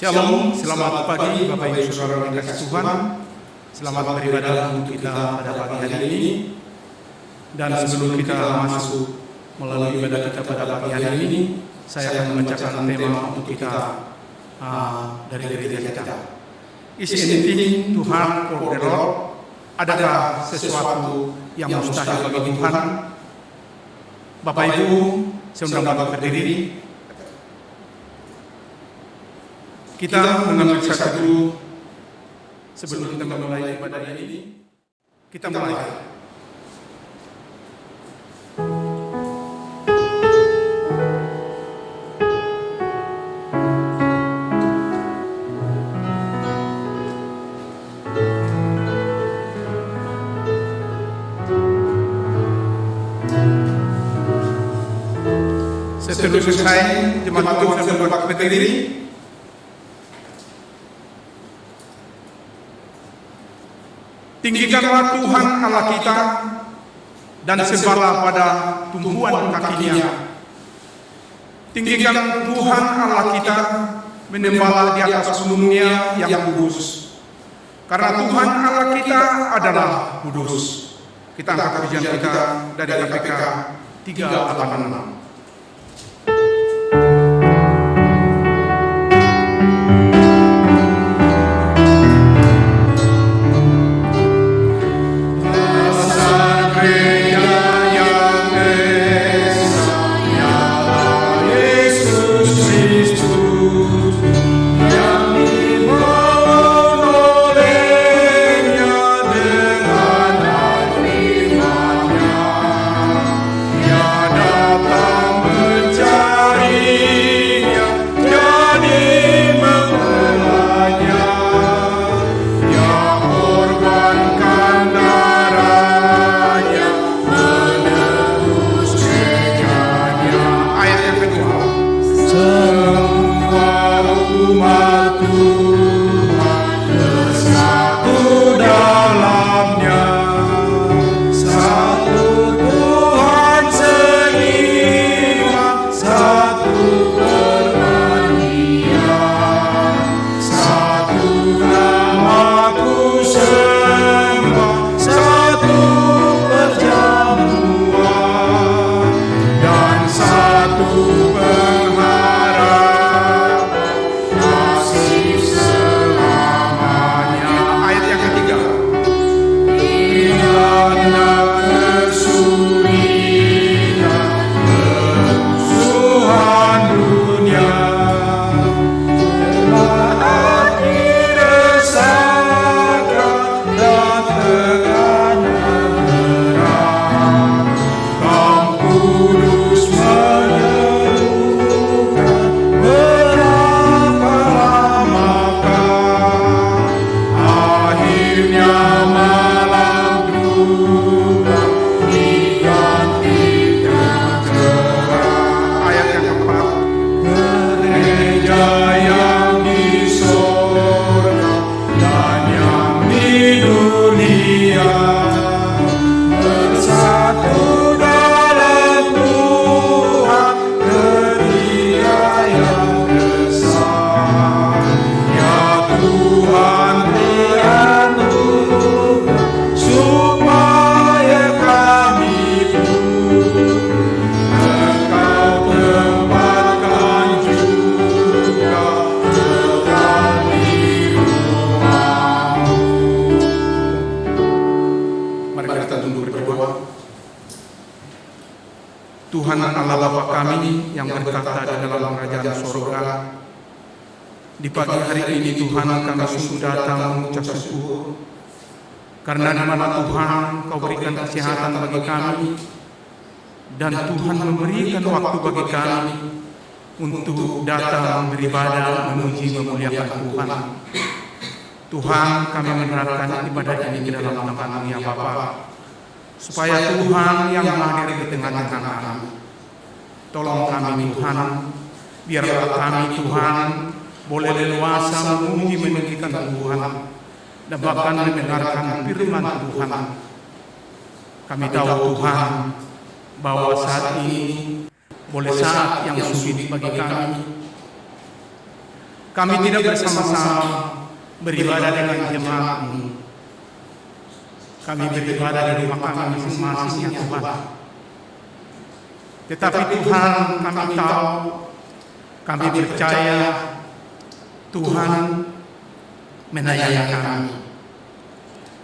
Shalom, selamat pagi Bapak Ibu Saudara yang dikasihi Tuhan. Selamat beribadah untuk kita pada pagi hari ini. Dan sebelum kita masuk melalui ibadah kita pada pagi hari ini, saya akan membacakan tema untuk kita dari gereja kita. Is anything too hard for the Lord? Adakah sesuatu yang mustahil bagi Tuhan? Bapak Ibu, saya undang Bapak berdiri. Kita mengambil satu dulu sebelum kita memulai ibadah ini. Kita mulai. Setelah selesai, jemaat Tuhan sudah berbakat berdiri. Tinggikanlah Tuhan Allah kita dan sembahlah pada tumbuhan kakinya. Tinggikan Tuhan Allah kita, menyembahlah di atas gunungnya yang kudus. Karena Tuhan Allah kita adalah kudus. Kita angkat pujian kita dari KPK 386. Tuhan Allah Bapa kami yang berkata di dalam kerajaan surga, di pagi hari ini Tuhan kami sungguh datang mengucap syukur karena di mana Tuhan Kau berikan kesehatan bagi kami dan Tuhan memberikan waktu bagi kami untuk datang beribadah memuji memuliakan Tuhan. Tuhan, kami menyerahkan ibadah ini ke dalam tangan-Mu ya Bapa, supaya Tuhan yang hadir di tengah-tengah kami. Tolong kami Tuhan, biarlah kami Tuhan boleh leluasa memuji meninggikan Tuhan dan bahkan mendengarkan firman Tuhan. Kami tahu Tuhan bahwa saat ini boleh saat yang sulit bagi kami. kami tidak bersama-sama beribadah dengan jemaat-Mu. Kami beribadah di rumah kami masing-masing ya Tuhan. Tetapi Tuhan, kami tahu, kami percaya Tuhan menyayangi kami.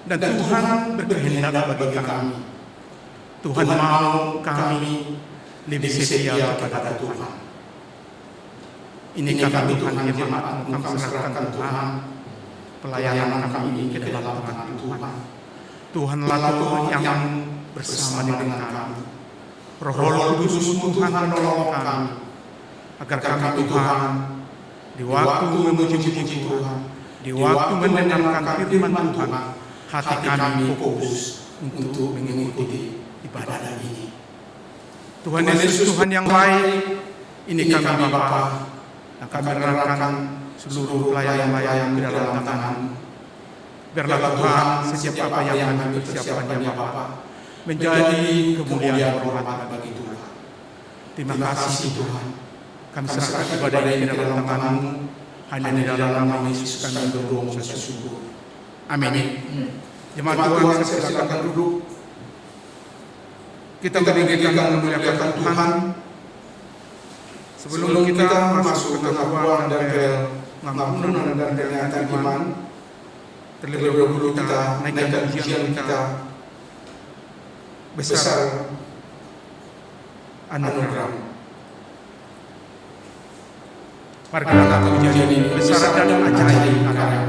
Dan Tuhan berkehendak bagi kami. Tuhan mau kami lebih setia kepada Tuhan. Ini kami Tuhan jemaat-Mu, kami serahkan Tuhan pelayanan kami ini ke dalam tangan Tuhan. Tuhanlah Tuhan yang bersama dengan kami. Roh Kudus Tuhan menolong kami, agar kami Tuhan di waktu memuji-muji Tuhan, di waktu mendengarkan firman Tuhan, hati kami fokus untuk mengikuti ibadah ini. Tuhan Yesus, Tuhan yang baik, ini kami Bapa, akan menyerahkan seluruh pelayan-pelayan di dalam tangan-Mu. Biarlah Tuhan, setiap apa yang kami persiapkan ya Bapa, menjadi kemuliaan hormat bagi Tuhan. Terima kasih Tuhan. Kami serahkan ibadah ini ke dalam tangan-Mu, hanya di dalam nama Yesus kami berdoa sesungguhnya. Amin. Jemaat Tuhan, silakan duduk. Kita berdiri memuliakan Tuhan. Sebelum kita masuk ke tabuan dan ke pengampunan dan pernyataan iman, terlebih dahulu kita naikkan pujian kita besar anugerah. Mari kita angkat pujian ini besar dan ajaib karya.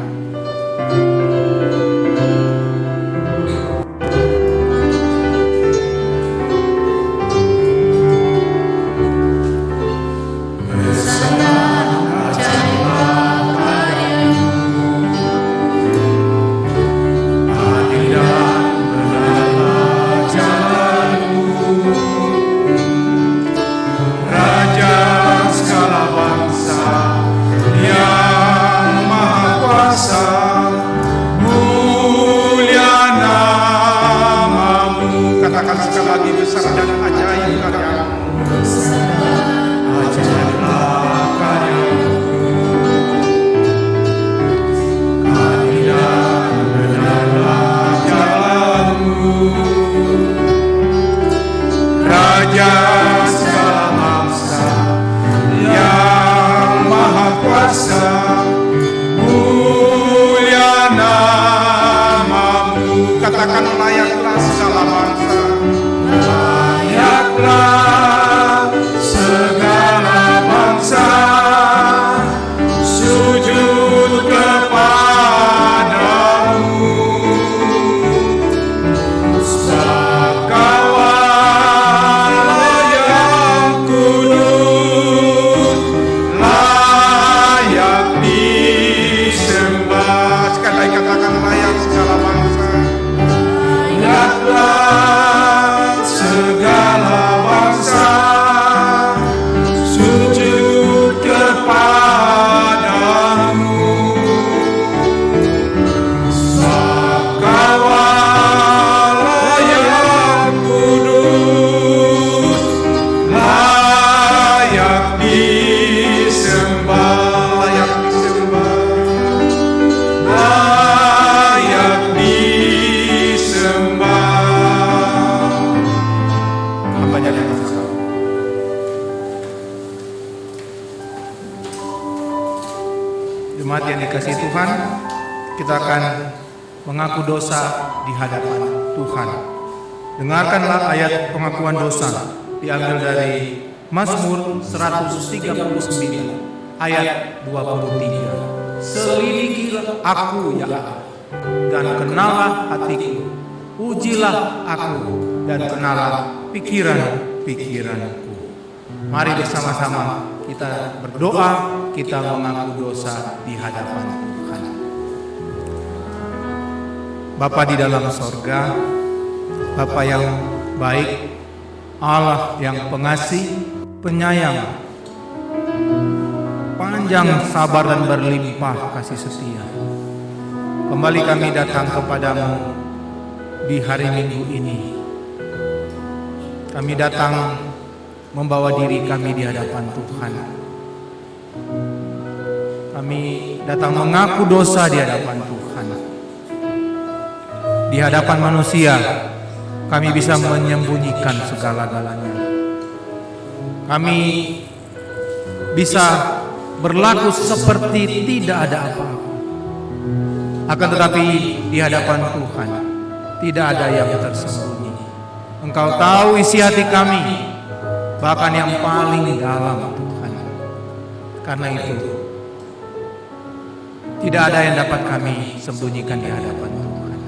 Jemaat yang dikasihi Tuhan, kita akan mengaku dosa di hadapan Tuhan. Dengarkanlah ayat pengakuan dosa diambil dari Mazmur 139 ayat 23. Selidikilah aku ya Allah, dan kenalah hatiku. Ujilah aku dan kenalah pikiran-pikiranku. Mari bersama-sama kita berdoa, kita mengaku dosa di hadapan Tuhan. Bapa di dalam sorga, Bapa yang baik, Allah yang pengasih, penyayang, panjang sabar dan berlimpah kasih setia. Kembali kami datang kepadamu di hari Minggu ini. Kami datang membawa diri kami di hadapan Tuhan. kami datang mengaku dosa di hadapan Tuhan. Di hadapan manusia, kami bisa menyembunyikan segala-galanya. Kami bisa berlaku seperti tidak ada apa-apa. Akan tetapi di hadapan Tuhan, tidak ada yang tersembunyi. Engkau tahu isi hati kami, bahkan yang paling dalam, Tuhan. Karena itu, tidak ada yang dapat kami sembunyikan di hadapan Tuhan.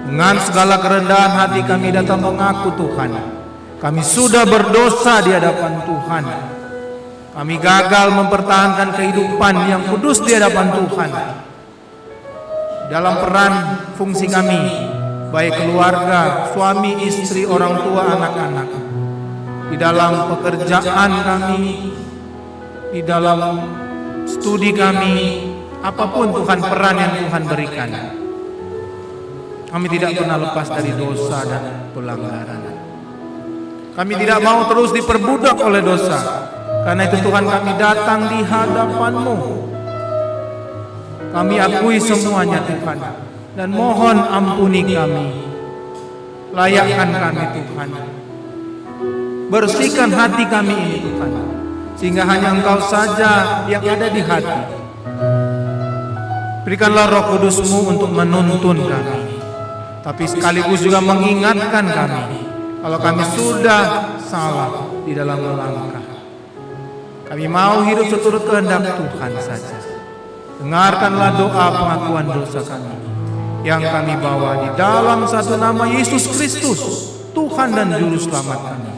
Dengan segala kerendahan hati kami datang mengaku Tuhan, kami sudah berdosa di hadapan Tuhan. Kami gagal mempertahankan kehidupan yang kudus di hadapan Tuhan. Dalam peran fungsi kami, baik keluarga, suami, istri, orang tua, anak-anak, di dalam pekerjaan kami, di dalam studi kami, apapun Tuhan peran yang Tuhan berikan, kami tidak pernah lepas dari dosa dan pelanggaran. Kami tidak mau terus diperbudak oleh dosa. Karena itu Tuhan, kami datang di hadapan-Mu. Kami akui semuanya Tuhan, dan mohon ampuni kami. Layakkan kami Tuhan. Bersihkan hati kami ini Tuhan, sehingga hanya Engkau saja yang ada di hati. Berikanlah Roh Kudus-Mu untuk menuntun kami, tapi sekaligus juga mengingatkan kami kalau kami sudah salah di dalam melangkah. Kami mau hidup seturut kehendak Tuhan saja. Dengarkanlah doa pengakuan dosa kami yang kami bawa di dalam satu nama Yesus Kristus, Tuhan dan Juru Selamat kami.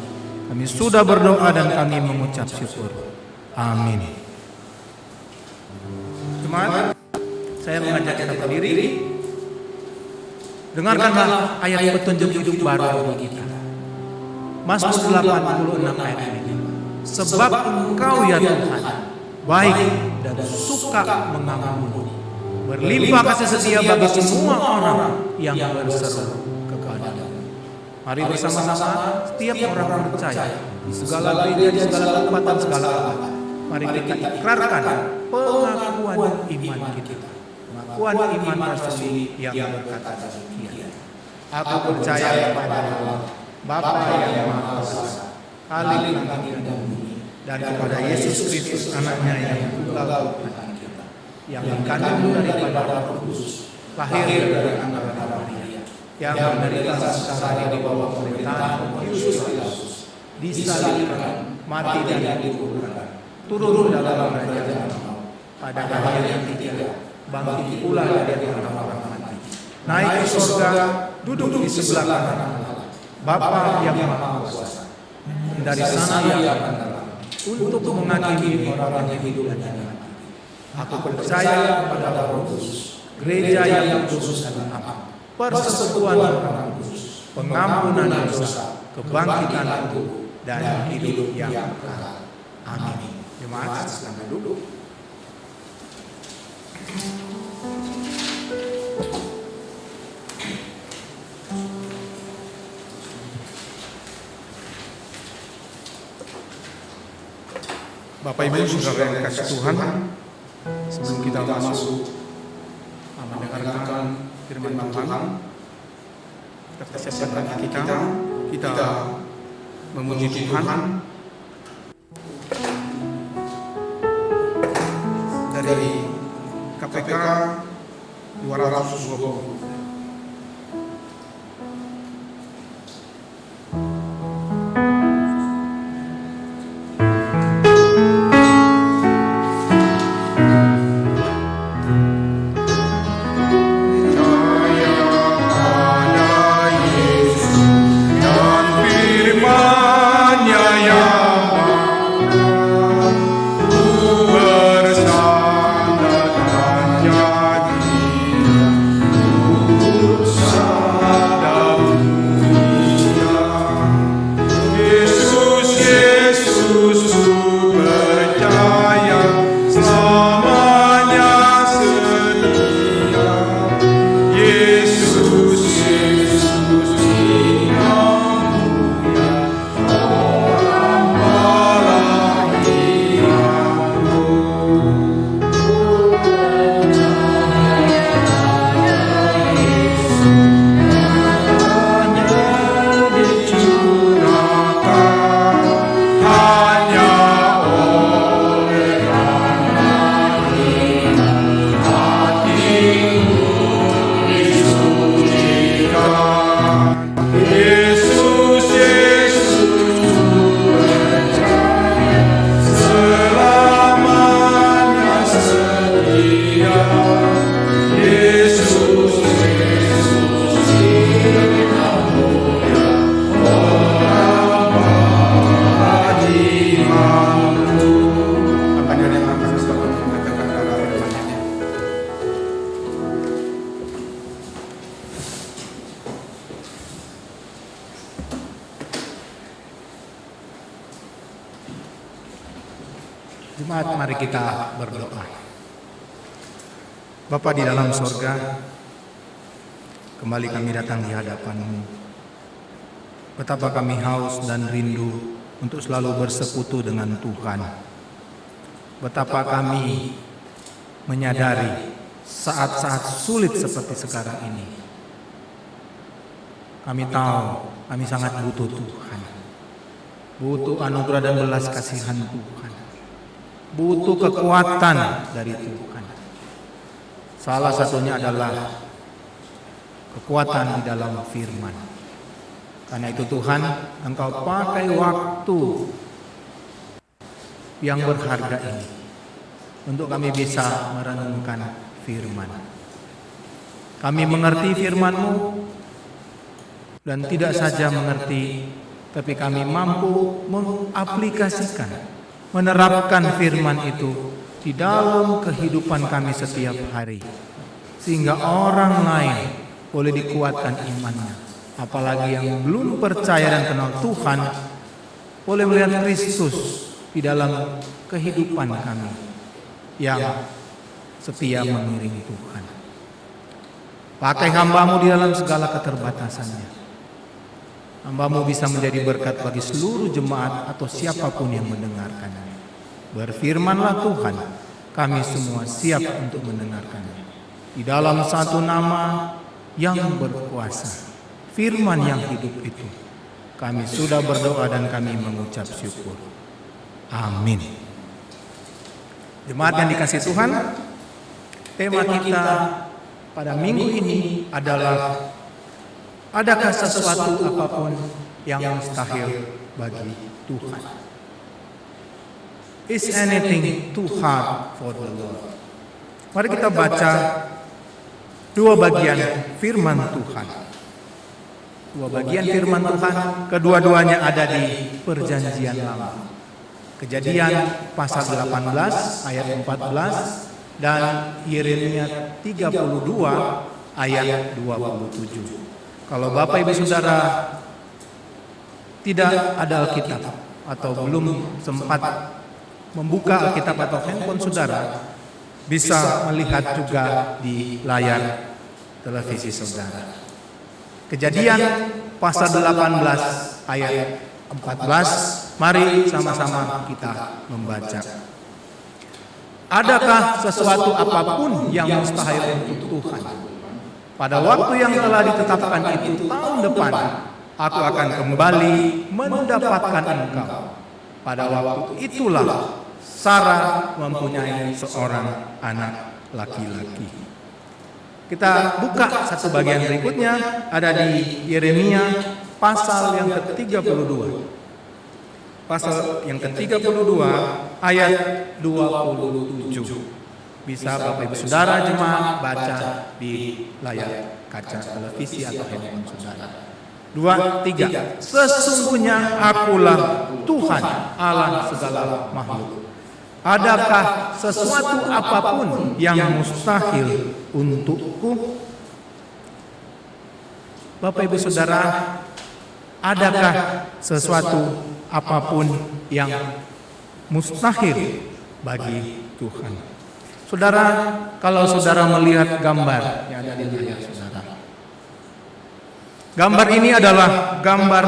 Kami sudah berdoa dan kami mengucap syukur. Amin. Jemaat, saya mengajak kita berdiri. Dengarkanlah ayat petunjuk hidup baru bagi kita. Mazmur 86 ayat ini. Sebab Engkau ya Tuhan baik dan suka mengampuni, berlimpah kasih setia bagi semua orang yang berseru kepadamu. Mari bersama-sama setiap orang percaya di segala gereja, di segala tempat dan segala abad, mari kita ikrarkan pengakuan iman kita. Pengakuan iman rasuli yang berkata demikian. Aku percaya kepada Allah, Bapa yang Maha Kuasa, Khalik langit dan bumi, dan kepada Yesus Kristus anaknya yang tunggal Tuhan kita, yang dikandung daripada Roh Kudus, lahir dari anak Maria, yang menderita sengsara di bawah pemerintahan Pontius Pilatus, disalibkan, mati dan dikuburkan, turun dalam kerajaan Allah, pada hari yang ketiga bangkit pula dari antara orang mati, naik ke surga, duduk di sebelah kanan Allah, Bapa yang Maha Kuasa. Dari sana ia akan datang untuk menghakimi orang yang hidup dan yang mati. Aku percaya kepada Roh Kudus, gereja yang kudus dan am, persekutuan orang kudus, pengampunan dosa, kebangkitan tubuh, dan hidup yang kekal. Amin. Jemaat, silakan duduk. Bapak Ibu Saudara yang kasih Tuhan, sebelum kita masuk mendengarkan firman Tuhan, kita persiapkan hati kita memuji Tuhan dari KPK 220. Bersandar dan janji Jemaat, mari kita berdoa. Bapa di dalam sorga, kembali kami datang di hadapan-Mu. Betapa kami haus dan rindu untuk selalu bersekutu dengan Tuhan. Betapa kami menyadari saat-saat sulit seperti sekarang ini, kami tahu kami sangat butuh Tuhan. Butuh anugerah dan belas kasihan Tuhan. Butuh kekuatan dari Tuhan. Salah satunya adalah kekuatan di dalam firman. Karena itu Tuhan, Engkau pakai waktu yang berharga ini untuk kami bisa merenungkan firman. Kami mengerti firman-Mu, dan tidak saja mengerti, tapi kami mampu mengaplikasikan, menerapkan firman itu di dalam kehidupan kami setiap hari, sehingga orang lain boleh dikuatkan imannya. Apalagi yang belum percaya dan kenal Tuhan boleh melihat Kristus di dalam kehidupan kami yang setia mengiringi Tuhan. Pakai hamba-Mu di dalam segala keterbatasannya. Hamba-Mu bisa menjadi berkat bagi seluruh jemaat atau siapapun yang mendengarkannya. Berfirmanlah Tuhan, kami semua siap untuk mendengarkannya. Di dalam satu nama yang berkuasa, firman yang hidup itu, kami sudah berdoa dan kami mengucap syukur. Amin. Jemaat yang dikasihi Tuhan, tema kita pada minggu ini adalah, adakah sesuatu apapun yang mustahil bagi Tuhan? Is anything too hard for the Lord? Mari kita baca dua bagian firman Tuhan. Dua bagian firman Tuhan, kedua-duanya ada di Perjanjian Lama. Kejadian pasal 18 ayat 14 dan Yeremia 32 ayat 27. Kalau Bapak Ibu Saudara tidak ada Alkitab atau belum sempat membuka Alkitab atau handphone saudara, bisa melihat juga di layar televisi saudara. Kejadian pasal 18 ayat 14, mari sama-sama kita membaca. Adakah sesuatu apapun yang mustahil untuk Tuhan? Pada waktu yang telah ditetapkan itu tahun depan, aku akan kembali mendapatkan engkau. Pada waktu itulah Sarah mempunyai seorang anak laki-laki. Kita buka satu bagian berikutnya, ada di Yeremia pasal yang ke-32. Pasal yang ke-32 ayat 27. Bisa Bapak Ibu Saudara jemaat baca di layar kaca televisi atau handphone saudara. 2, 3. Sesungguhnya akulah Tuhan Allah segala makhluk. Adakah sesuatu apapun yang mustahil untukku? Bapak Ibu Saudara, adakah sesuatu apapun yang mustahil bagi Tuhan? Saudara, kalau saudara melihat gambar yang ada di layar saudara, gambar ini adalah gambar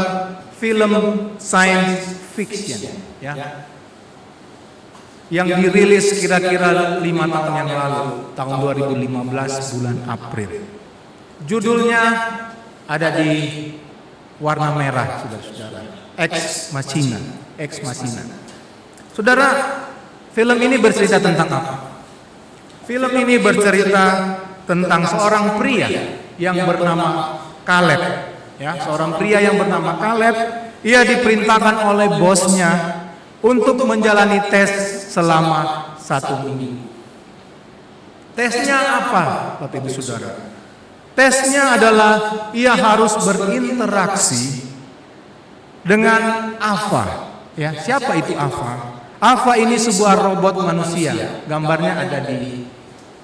film science fiction, ya, yang dirilis kira-kira 5 tahun yang lalu, tahun 2015 bulan April. Judulnya ada di warna merah, saudara-saudara. Ex Machina. Saudara, film ini bercerita tentang apa? Film ini bercerita tentang seorang pria yang bernama Caleb. Ya, seorang pria yang bernama Caleb, ia diperintahkan oleh bosnya untuk menjalani tes selama 1 minggu. Tesnya apa, Bapak Ibu Saudara? Tesnya adalah ia harus berinteraksi dengan Ava. Ya, siapa itu Ava? Ava ini sebuah robot manusia. Gambarnya ada di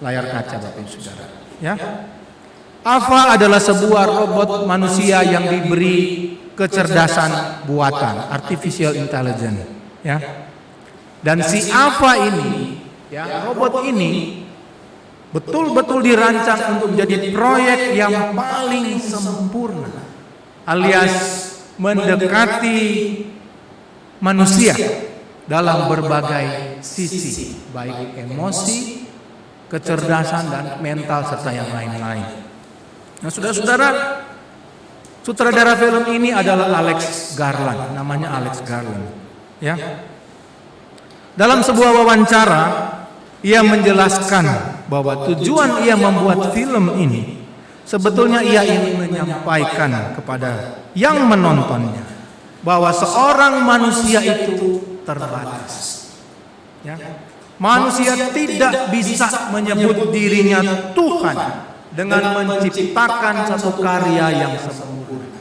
layar kaca Bapak Ibu Saudara. Ya. Ava adalah sebuah robot manusia yang diberi kecerdasan buatan, artificial intelligence. Ya. Dan si Ava ini, ya, robot ini betul-betul dirancang untuk menjadi proyek yang paling sempurna, alias mendekati manusia dalam berbagai sisi, baik emosi, kecerdasan, dan mental, serta yang lain-lain. Nah, saudara-saudara, sutradara film ini adalah Alex Garland, namanya Alex Garland. Ya. Dalam sebuah wawancara, ia menjelaskan bahwa tujuan ia membuat film ini sebetulnya ia ingin menyampaikan kepada yang menontonnya bahwa seorang manusia itu terbatas. Ya. Manusia tidak bisa menyebut dirinya Tuhan dengan menciptakan satu karya yang sempurna.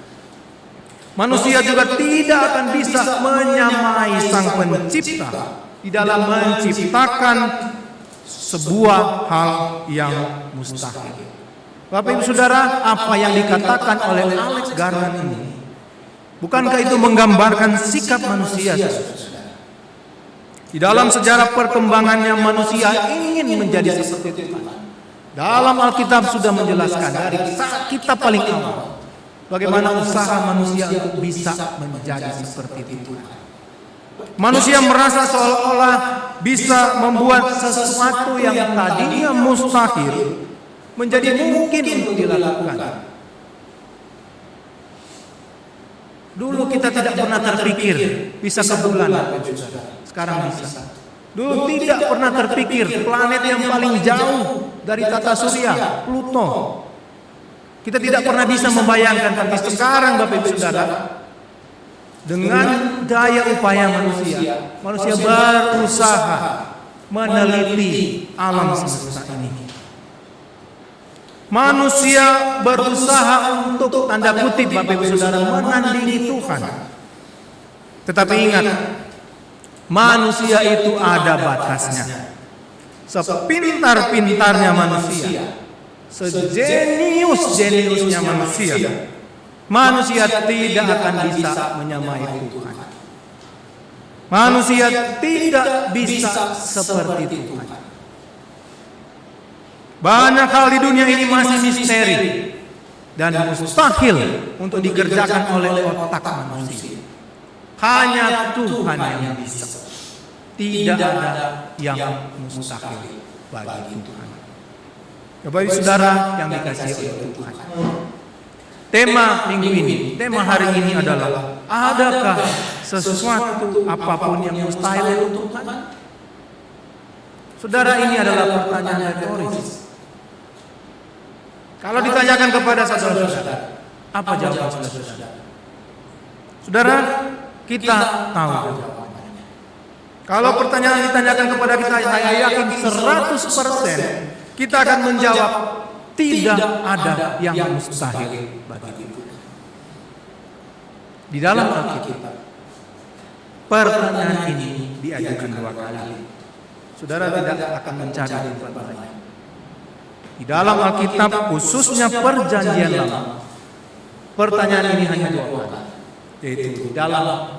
Manusia juga tidak akan bisa menyamai Sang Pencipta di dalam menciptakan sebuah hal yang mustahil. Bapak Ibu Saudara, apa yang dikatakan oleh Alex Garland ini, bukankah itu menggambarkan sikap manusia? Di dalam sejarah perkembangannya, manusia ingin menjadi seperti Tuhan. Dalam Alkitab sudah menjelaskan dari saat kita paling awal bagaimana usaha manusia untuk bisa menjadi seperti Tuhan. Manusia merasa seolah-olah bisa membuat sesuatu yang tadinya mustahil menjadi mungkin untuk dilakukan. Dulu kita tidak pernah terpikir bisa ke bulan, sekarang bisa. Dulu tidak pernah terpikir planet yang paling jauh dari tata surya, Pluto. Kita tidak pernah bisa membayangkan, tapi sekarang Bapak Ibu Saudara, dengan daya upaya manusia, manusia berusaha meneliti alam semesta ini. Manusia berusaha untuk, tanda kutip Bapak Ibu Saudara, menandingi Tuhan. Tetapi ingat, manusia itu ada batasnya. Sepintar-pintarnya manusia, sejenius-jeniusnya manusia, manusia tidak akan bisa menyamai Tuhan. Manusia tidak bisa seperti Tuhan. Banyak hal di dunia ini masih misteri dan mustahil untuk dikerjakan oleh otak manusia. Hanya Tuhan yang bisa. Tidak ada yang mustahil bagi Tuhan. Bapak Ibu Saudara yang dikasihi oleh Tuhan, tema minggu ini, tema hari ini adalah, adakah sesuatu apapun yang mustahil untuk Tuhan? Saudara, ini adalah pertanyaan retoris. Kalau ditanyakan kepada saudara-saudara, apa jawaban saudara-saudara? Saudara, kita tahu jawabannya. Kalau pertanyaan ditanyakan kepada kita, saya yakin 100% kita akan menjawab, tidak ada yang mustahil bagi Tuhan. Di dalam Alkitab, pertanyaan ini diajukan 2 kali. Saudara tidak akan mencari di tempat lain. Di dalam Alkitab, khususnya Perjanjian Lama, pertanyaan ini hanya 2 kali, yaitu di dalam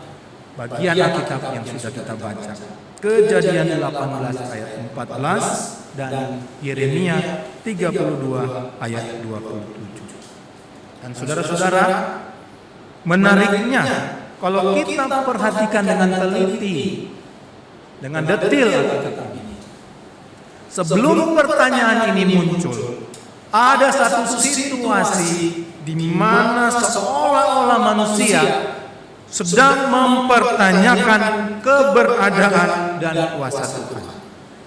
bagian Alkitab yang sudah kita baca, Kejadian 18 ayat 14 dan Yeremia 32 ayat 27. Dan saudara-saudara, menariknya kalau kita perhatikan dengan teliti, dengan detail Alkitab ini, sebelum pertanyaan ini muncul, ada satu situasi di mana seolah-olah manusia sedang mempertanyakan keberadaan dan kuasa Tuhan.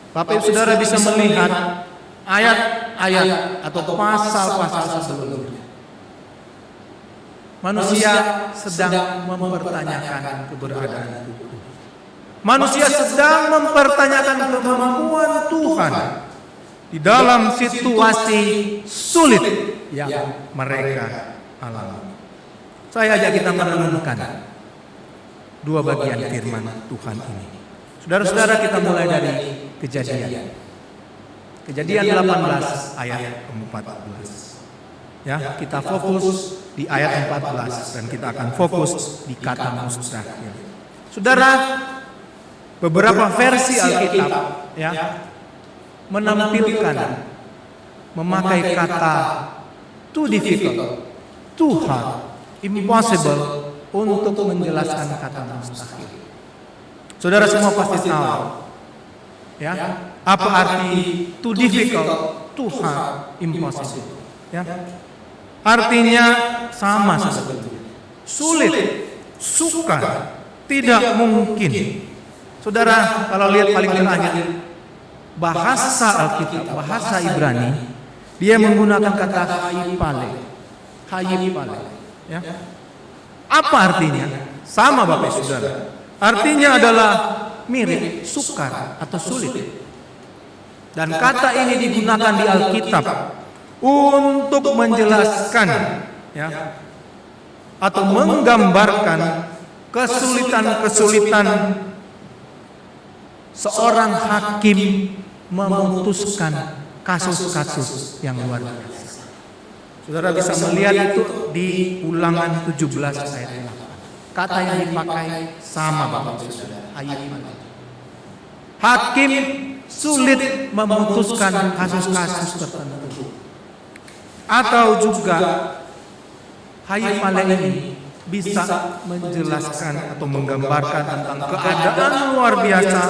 Bapak Ibu Saudara bisa melihat ayat-ayat atau pasal-pasal sebelumnya. Manusia sedang mempertanyakan keberadaan Tuhan. Manusia sedang mempertanyakan kemampuan Tuhan di dalam situasi sulit yang mereka alami. Saya ajak kita merenungkan 2 bagian firman Tuhan ini. Saudara-saudara, kita mulai dari Kejadian. Kejadian 18 ayat 14. Ya, kita fokus di ayat 14 dan kita akan fokus di kata mustahil. Saudara, beberapa versi Alkitab ya menampilkan memakai kata too difficult, too hard, impossible untuk menjelaskan kata mustahil. Saudara semua pasti tahu ya apa arti too difficult, too hard, impossible. Ya. Artinya sama sebetulnya. Sulit, sukar, tidak mungkin. Saudara, kalau lihat paling terakhir bahasa Alkitab, bahasa Ibrani, dia menggunakan kata hayipale. Hayipale, ya. Apa artinya? Sama Bapak Saudara. Artinya adalah mirip, sukar atau sulit. Dan kata ini digunakan di Alkitab untuk menjelaskan ya atau menggambarkan kesulitan-kesulitan seorang hakim memutuskan kasus-kasus yang luar biasa. Saudara bisa melihat itu di Ulangan 17 ayat 8. Kata yang dipakai sama Bapak Saudara. Hakim sulit memutuskan kasus-kasus tertentu. Atau juga hayipale ini bisa menjelaskan atau menggambarkan tentang keadaan luar biasa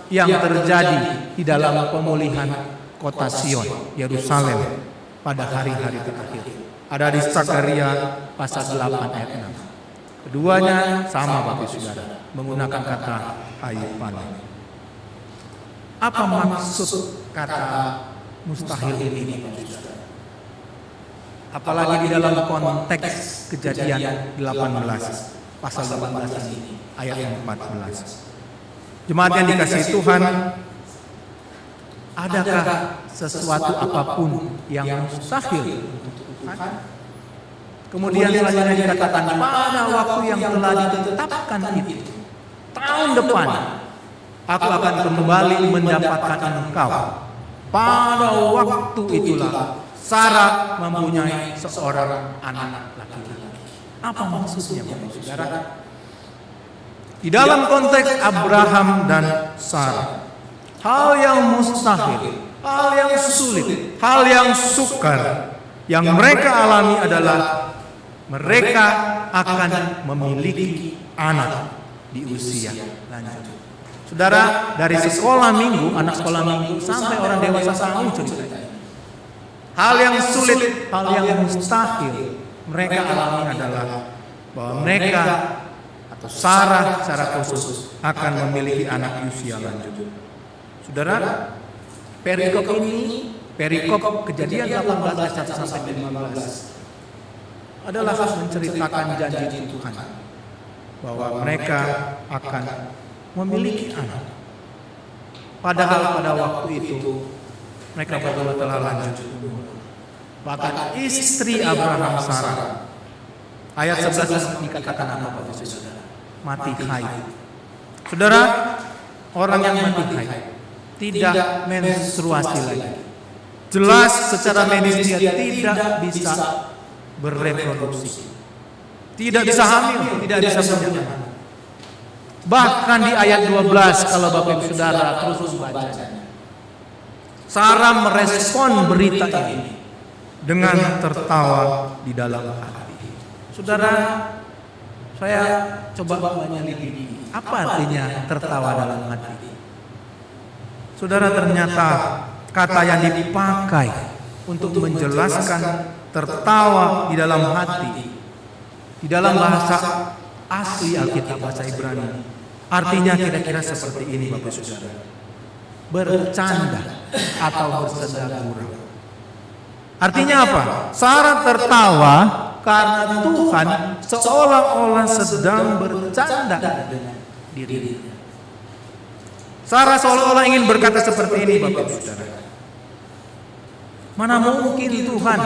yang terjadi di dalam pemulihan kota Sion, Yerusalem pada hari-hari terakhir. Ada di Zakaria pasal 8 ayat 6. Keduanya sama Bapak Saudara, menggunakan kata hayipale. Apa maksud kata mustahil ini Bapak Saudara? Apalagi di dalam konteks Kejadian 18 pasal 18 ini ayat 14. Jemaat yang dikasihi Tuhan, adakah sesuatu apapun yang mustahil untuk Tuhan? Kemudian selanjutnya dikatakan pada waktu yang telah ditetapkan itu, tahun depan aku akan kembali mendapatkan engkau. Pada waktu itulah Sarah mempunyai seorang anak laki-laki. Apa maksudnya Bapak Saudara? Di dalam konteks Abraham dan Sarah, hal yang mustahil, hal yang sulit, hal yang sukar yang mereka alami adalah mereka akan memiliki anak di usia lanjut. Saudara, dari sekolah minggu, anak sekolah minggu sampai orang dewasa tahu ceritanya. Hal yang sulit, hal yang mustahil mereka alami adalah bahwa mereka atau Sarah secara khusus akan memiliki anak di usia lanjut. Saudara, perikop ini, perikop Kejadian 18 ayat 1 sampai 15 adalah menceritakan janji Tuhan bahwa mereka akan memiliki anak. Padahal pada waktu itu mereka berdua telah lanjut umur. Bahkan istri Abraham Sarah, ayat 11 dikatakan apa Bapak Saudara? Mati haid. Saudara, orang yang mati haid tidak menstruasi lagi. Jelas secara medis dia tidak bisa bereproduksi, tidak bisa hamil, tidak bisa punya anak. Bahkan di ayat 12 kalau Bapak Ibu Saudara terus membacanya, Sarah merespon berita ini dengan tertawa di dalam hati. Saudara, saya coba menyelidiki apa artinya tertawa dalam hati. Saudara, ternyata kata yang dipakai untuk menjelaskan tertawa di dalam hati di dalam bahasa asli Alkitab, bahasa Ibrani, artinya kira-kira seperti ini Bapak Saudara: bercanda atau bersenda gurau. Artinya apa? Sarah tertawa karena Tuhan seolah-olah sedang bercanda dengan dirinya. Sarah seolah-olah ingin berkata seperti ini Bapak Saudara: mana mungkin Tuhan,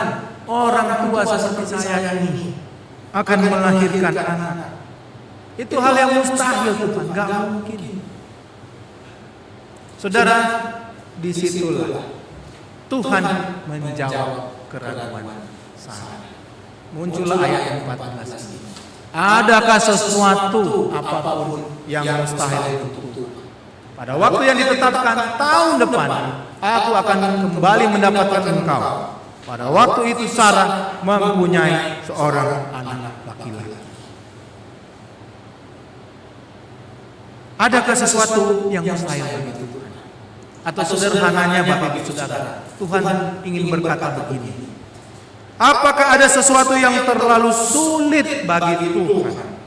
orang tua seperti saya ini akan melahirkan anak? Itu hal yang mustahil Tuhan, gak mungkin. Saudara, disitulah Tuhan menjawab keraguan Sarah. Muncullah ayat 14 ini. Adakah sesuatu apapun yang mustahil untuk Tuhan? pada waktu yang ditetapkan tahun depan, aku akan kembali mendapatkan engkau. Pada waktu itu Sarah mempunyai seorang anak laki-laki. Adakah sesuatu yang mustahil bagi Tuhan? Atau sederhananya Bapak Ibu Saudara, Tuhan ingin berkata begini, apakah ada sesuatu yang terlalu sulit bagi Tuhan?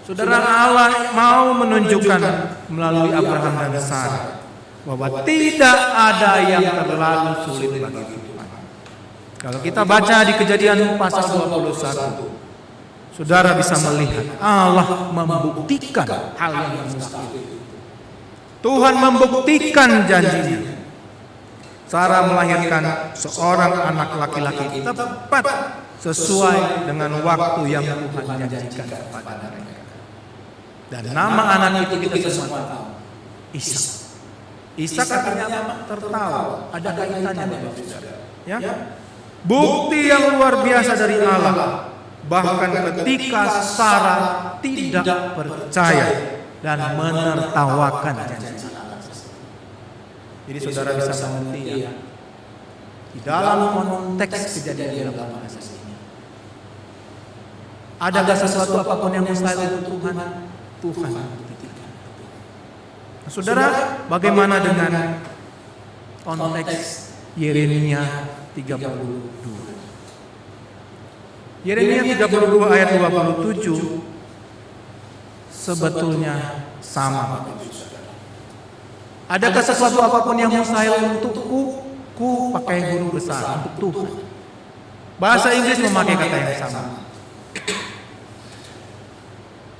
Saudara, Allah mau menunjukkan melalui Abraham dan Sarah bahwa tidak ada yang terlalu sulit bagi Tuhan. Kalau kita baca di Kejadian pasal 21, saudara bisa melihat Allah membuktikan hal yang mustahil. Tuhan membuktikan janjinya. Sarah melahirkan seorang anak laki-laki tepat sesuai dengan waktu yang Tuhan janjikan kepada mereka. Dan nama anak itu kita semua tahu, Ishak. Ishak artinya apa? Tertawa. Ada kaitannya Bapak Saudara. Ya? Bukti yang luar biasa dari Allah. Bahkan ketika Sarah tidak percaya dan menertawakan janji Allah. Jadi saudara bisa mengerti ya, di dalam konteks Kejadian 18 ini, adakah sesuatu apapun yang mustahil untuk Tuhan? Tuhan membuktikan. Nah, saudara, bagaimana dengan konteks Yeremia 32? Yeremia 32 ayat 27 sebetulnya sama. Adakah sesuatu apapun yang mustahil untukku? Ku pakai huruf besar untuk Tuhan. Bahasa Inggris memakai kata yang sama.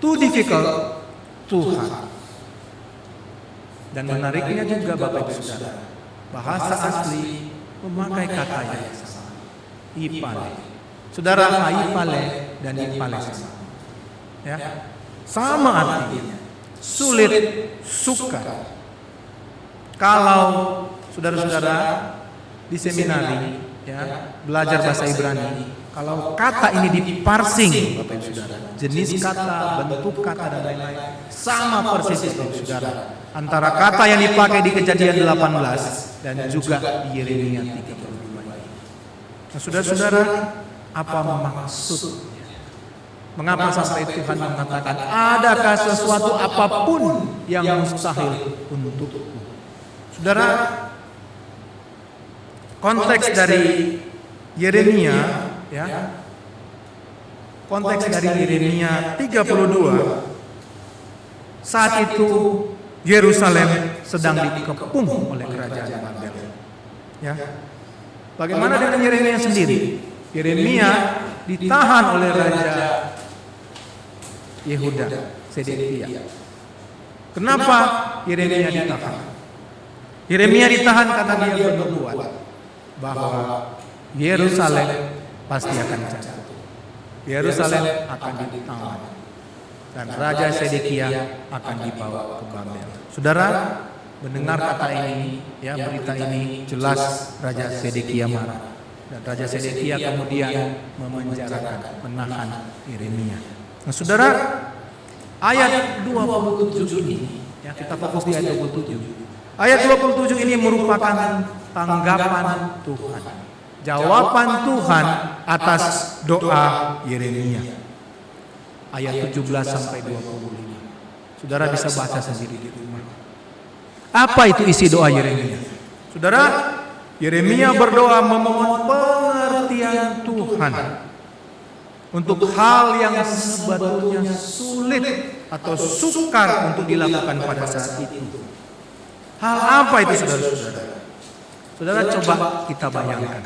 Too difficult, Tuhan. Dan menariknya juga Bapak Ibu Saudara, bahasa asli memakai kata yang sama. Ipale. Saudara, ipale dan ipale sama. Ya. Sama artinya. Sulit, sukar. Kalau saudara-saudara di seminari ya, belajar bahasa Ibrani, kalau kata ini diparsing Bapak Ibu Saudara, jenis kata, bentuk kata dan lain-lain sama persis Bapak Ibu Saudara, antara kata yang dipakai di Kejadian 18 dan juga di Yeremia 32. Nah, saudara-saudara, apa maksudnya? Mengapa sampai Tuhan mengatakan adakah sesuatu apapun yang mustahil untukku? Saudara, konteks dari Yeremia ya. Konteks dari Yeremia 32, saat itu Yerusalem sedang dikepung oleh kerajaan Babel. Ya. Bagaimana dengan Yeremia sendiri? Yeremia ditahan oleh raja Yehuda, Sedekia. Kenapa Yeremia ditahan? Yeremia ditahan karena dia bernubuat bahwa Yerusalem pasti akan jatuh. Yerusalem akan ditawan dan Raja Sedekia akan dibawa ke Babel. Saudara, mendengar kata ini, ya, berita ini, jelas Raja Sedekia marah. Dan Raja Sedekia kemudian memenjarakan, menahan Yeremia. Nah, saudara, ayat 27 ini, ya, kita fokus di ayat 27. Ayat 27 ini merupakan tanggapan Tuhan, jawaban Tuhan atas doa Yeremia. Ayat 17 sampai 25. Saudara bisa baca sendiri di rumah. Apa itu isi doa Yeremia? Saudara, Yeremia berdoa memohon pengertian Tuhan untuk hal yang sebetulnya sulit atau sukar untuk dilakukan pada saat itu. Hal apa itu saudara-saudara? Saudara, coba kita bayangkan.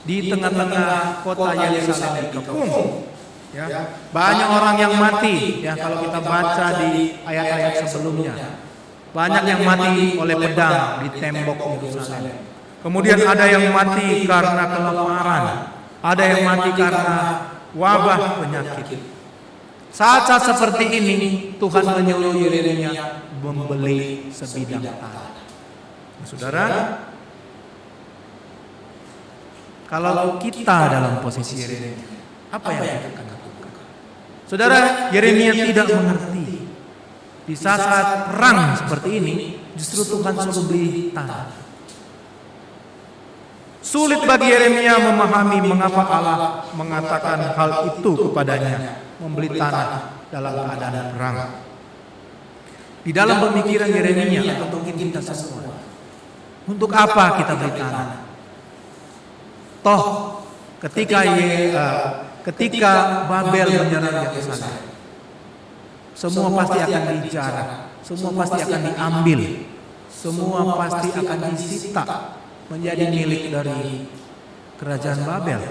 Di tengah-tengah kota Yerusalem dikepung, ya, banyak orang yang mati, ya, kalau kita baca di ayat-ayat sebelumnya. Banyak yang mati oleh pedang di tembok Yerusalem. Kemudian ada yang mati karena kelaparan, ada yang mati karena wabah penyakit. Saat-saat seperti ini Tuhan menyuruh Yeremia membeli sebidang tanah. Saudara, kalau kita dalam posisi Yeremia, apa yang kita akan lakukan? Saudara, Yeremia tidak mengerti. di saat perang seperti ini, justru Tuhan suruh beli tanah. Sulit bagi Yeremia memahami mengapa Allah mengatakan hal itu kepadanya, membeli tanah dalam keadaan perang. Di dalam pemikiran Yeremia, atau mungkin kita semua, untuk apa kita beli tanah? Toh ketika Babel menyerang Yerusalem, semua pasti akan dijarah, semua pasti akan diambil, semua pasti akan disita menjadi milik dari kerajaan Babel.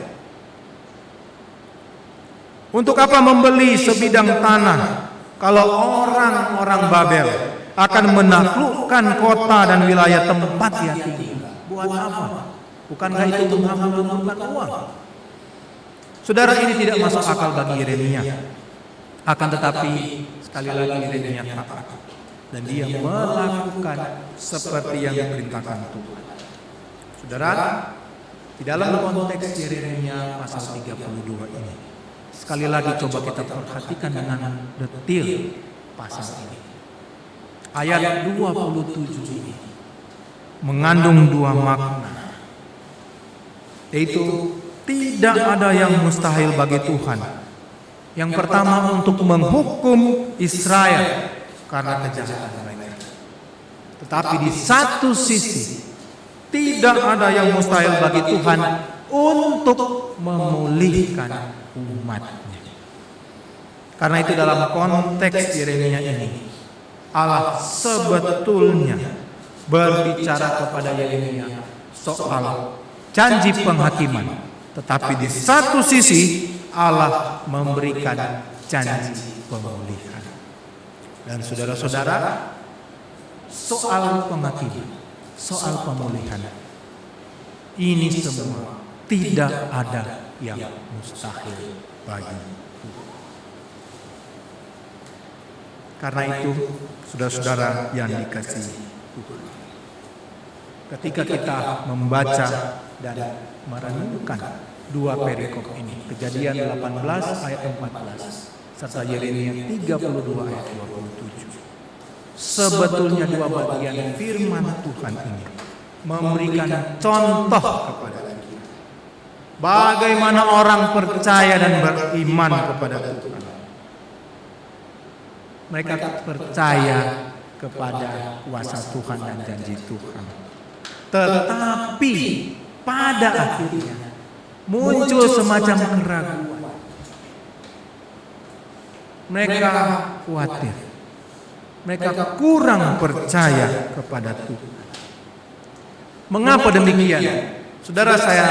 Untuk apa membeli sebidang tanah kalau orang-orang Babel akan menaklukkan kota dan wilayah tempat dia tinggal? Buat apa? Bukankah itu menghamburkan uang? Saudara, ini tidak masuk akal bagi Yeremia. Akan tetapi sekali lagi Yeremia taat dan dia melakukan seperti yang diperintahkan Tuhan. Saudara, di dalam konteks Yeremia pasal 32 ini, sekali lagi coba kita perhatikan dengan detil pasal ini. Ayat 27 ini mengandung dua makna, yaitu tidak ada yang mustahil bagi Tuhan. Yang pertama, untuk menghukum Israel karena kejahatan mereka. Tetapi di satu sisi, tidak ada yang mustahil bagi Tuhan untuk memulihkan umatnya. Karena itu dalam konteks Yeremia ini, Allah sebetulnya berbicara kepada Yeremia soal janji penghakiman. Tetapi di satu sisi Allah memberikan janji pemulihan. Dan saudara-saudara, soal penghakiman, soal pemulihan, ini semua tidak ada yang mustahil bagi Tuhan. Karena itu, saudara-saudara yang dikasihi Tuhan, ketika kita membaca dan merenungkan dua perikop ini, Kejadian 18 ayat 14 serta Yeremia 32 ayat 27, sebetulnya dua bagian firman Tuhan ini memberikan contoh kepada kita bagaimana orang percaya dan beriman kepada Tuhan. Mereka percaya kepada kuasa Tuhan dan janji Tuhan, tetapi pada akhirnya muncul semacam keraguan. Mereka khawatir, mereka kurang percaya kepada Tuhan. Mengapa demikian? Saudara, saya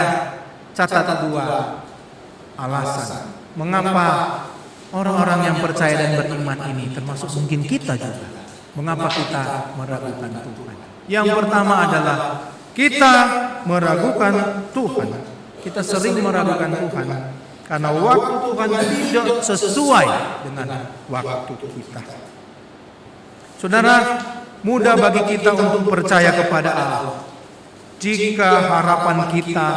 catat dua alasan mengapa orang-orang yang percaya dan beriman ini, termasuk mungkin kita juga, mengapa kita meragukan Tuhan. Yang pertama adalah kita meragukan Tuhan. Kita sering meragukan Tuhan karena waktu Tuhan tidak sesuai dengan waktu kita. Saudara, mudah bagi kita untuk percaya kepada Allah jika harapan kita,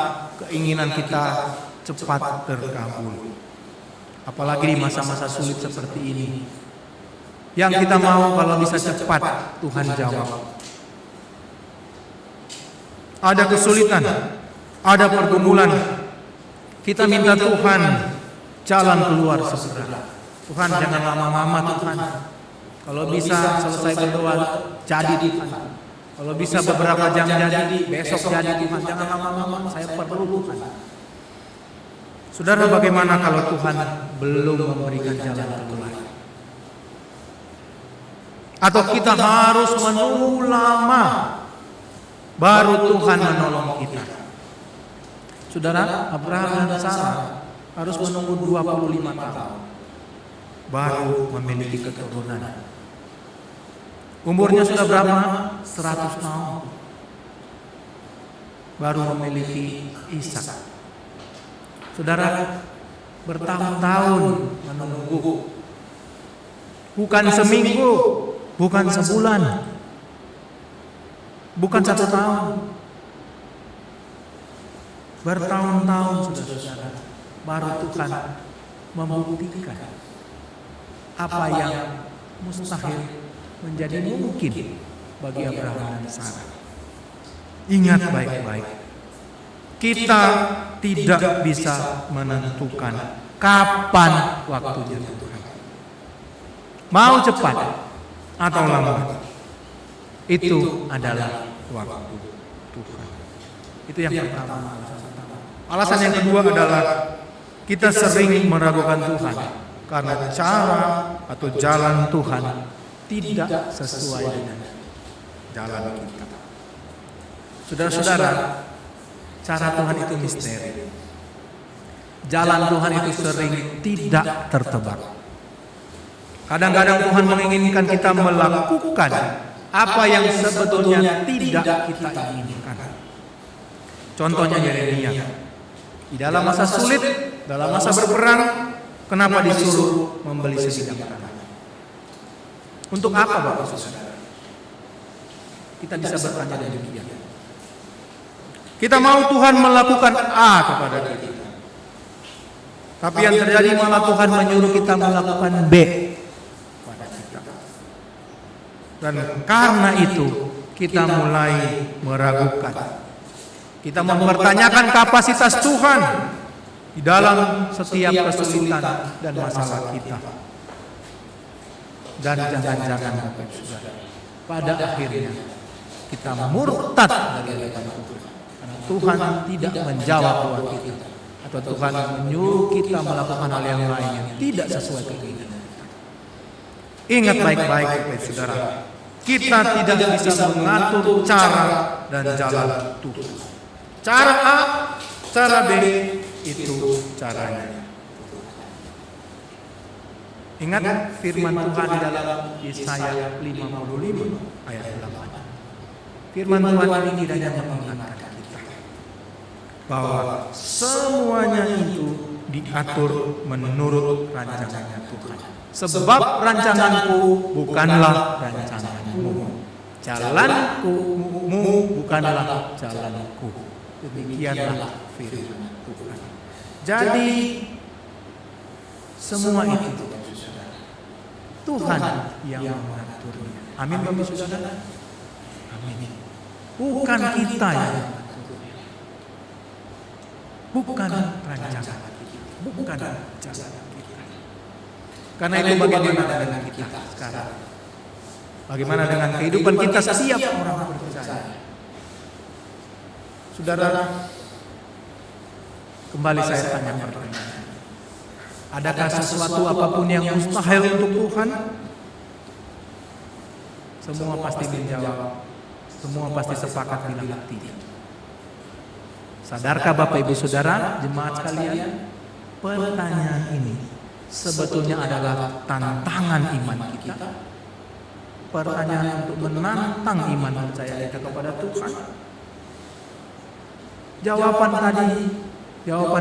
keinginan kita cepat terkabul. Apalagi di masa-masa sulit seperti ini, yang kita mau kalau bisa cepat Tuhan jawab. Ada kesulitan, ada pergumulan, kita minta Tuhan jalan keluar segera. Tuhan, jangan lama-lama Tuhan. Kalau bisa selesai berdoa, jadi Tuhan. Kalau bisa beberapa jam jadi, besok jadi Tuhan. Jangan lama-lama, saya perlu Tuhan. Saudara, bagaimana kalau Tuhan belum memberikan jalan keluar? Atau kita harus menunggu lama baru Tuhan menolong kita? Saudara, Abraham dan Sarah harus menunggu 25 tahun baru memiliki keturunan. Umurnya sudah berapa? 100 tahun baru memiliki Ishak. Saudara, bertahun-tahun menunggu, bukan seminggu, bukan sebulan, bukan 1 tahun, bertahun-tahun saudara, baru Tuhan membuktikan apa yang mustahil menjadi mungkin bagi Abraham dan Sarah. Ingat baik-baik, kita tidak bisa menentukan kapan waktunya Tuhan. Mau cepat atau lambat, itu adalah waktu Tuhan. Itu yang pertama. Alasan yang kedua adalah kita sering meragukan Tuhan karena cara atau jalan Tuhan tidak sesuai dengan jalan kita. Saudara-saudara, cara Tuhan itu misteri. Jalan Tuhan itu sering tidak tertebak. Kadang-kadang Tuhan menginginkan kita melakukan apa yang sebetulnya tidak kita inginkan. Contohnya Yeremia. Di dalam masa sulit, dalam masa berperang, kenapa disuruh membeli sebidang tanah? Untuk apa Bapak Saudara? Kita bisa bertanya demikian. Kita mau Tuhan melakukan A kepada kita, tapi yang terjadi malah Tuhan menyuruh kita melakukan B kepada kita. Dan karena itu kita mulai meragukan. Kita mempertanyakan kapasitas Tuhan di dalam setiap kesulitan dan masalah kita. Dan jangan-jangan Bapak Saudara, pada akhirnya kita murtad dari hadapan Tuhan. Karena Tuhan tidak menjawab doa kita, atau Tuhan menyuruh kita melakukan hal yang lain yang tidak sesuai keinginan kita. Ingat baik-baik Bapak Saudara, kita tidak bisa mengatur cara dan jalan Tuhan. Cara A, cara B, itu caranya. Ingat firman Tuhan di dalam Yesaya 55 ayat 8. Firman Tuhan ini kiranya mengingatkan kita bahwa semuanya itu diatur menurut rancangannya Tuhan. Sebab rancanganku bukanlah rancanganmu, jalanku bukanlah jalanku. Demikianlah firman Tuhan. Jadi semua itu Tuhan yang mengaturnya. Amin Bapak Saudara. Amin. Bukan kita yang mengaturnya. Bukan rancangan kita. Bukan jalan kita. Karena itu bagaimana dengan kita sekarang? Bagaimana dengan kehidupan kita setiap orang percaya? Saudara, kembali saya tanya pertanyaan. Adakah sesuatu apapun yang mustahil untuk Tuhan? Semua pasti menjawab. Semua pasti sepakat bilang tidak. Sadarkah Bapak Ibu Saudara, jemaat sekalian? Pertanyaan ini sebetulnya adalah tantangan iman kita. Pertanyaan untuk menantang iman percaya kita kepada Tuhan. Jawaban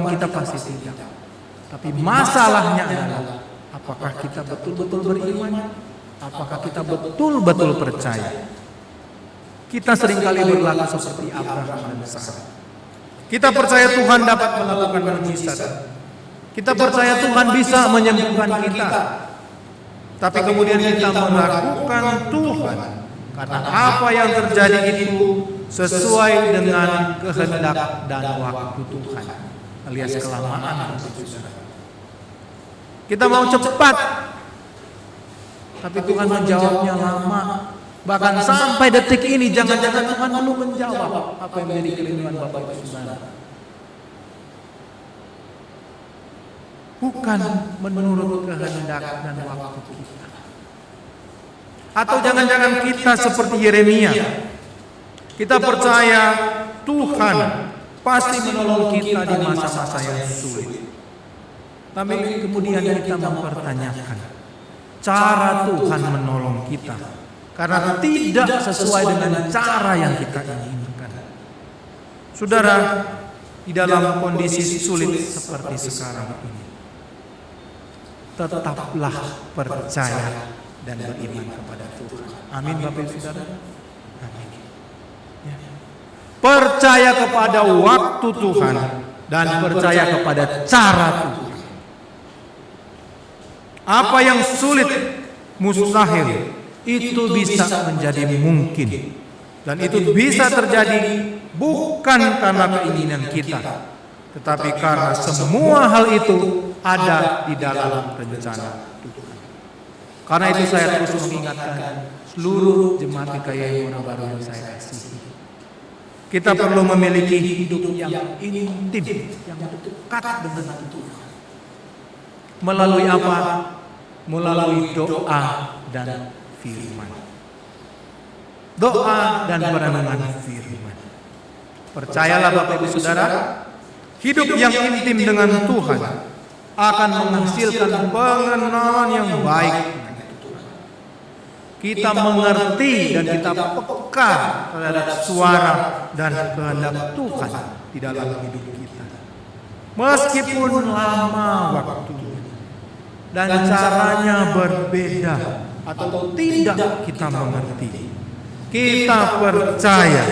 kita pasti tidak. Tapi masalahnya adalah apakah kita betul-betul beriman? Apakah kita betul-betul percaya? Kita seringkali berlaku seperti Abraham dan Sarah. Kita percaya Tuhan dapat melakukan mukjizat. Kita percaya Tuhan bisa menyembuhkan kita. Tapi kemudian kita meragukan Tuhan karena apa yang terjadi itu sesuai dengan kehendak dan waktu Tuhan, alias kelamaan. Kita mau cepat, tapi Tuhan menjawabnya lama. Bahkan sampai detik ini jangan-jangan Tuhan belum menjawab apa yang menjadi kerinduan Bapak Ibu Saudara. Bukan menurut kehendak dan waktu kita. Atau jangan-jangan kita seperti Yeremia. Kita percaya Tuhan pasti menolong kita di masa-masa yang sulit. Tapi kemudian kita mempertanyakan cara Tuhan menolong kita karena tidak sesuai dengan cara yang kita inginkan. Saudara, di dalam kondisi sulit seperti sekarang ini, tetaplah percaya dan beriman kepada Tuhan. Amin Bapak Ibu Saudara. Amin. Ya. Percaya kepada waktu Tuhan dan percaya kepada cara Tuhan. Apa yang sulit, mustahil, itu bisa menjadi mungkin. Dan itu bisa terjadi bukan karena keinginan kita, tetapi karena semua hal itu ada di dalam rencana Tuhan. Karena itu saya terus mengingatkan seluruh jemaat GKI Baru yang saya kasihi. Kita perlu memiliki hidup yang intim, yang dekat dengan Tuhan. Melalui apa? Melalui doa dan firman. Doa dan perenungan firman. Percayalah Bapak Ibu Saudara, hidup yang intim dengan Tuhan akan menghasilkan pengenalan yang baik dengan Tuhan. Kita mengerti dan kita peka terhadap suara dan kehendak Tuhan di dalam hidup kita. Meskipun lama waktunya dan caranya berbeda atau tidak kita mengerti, kita percaya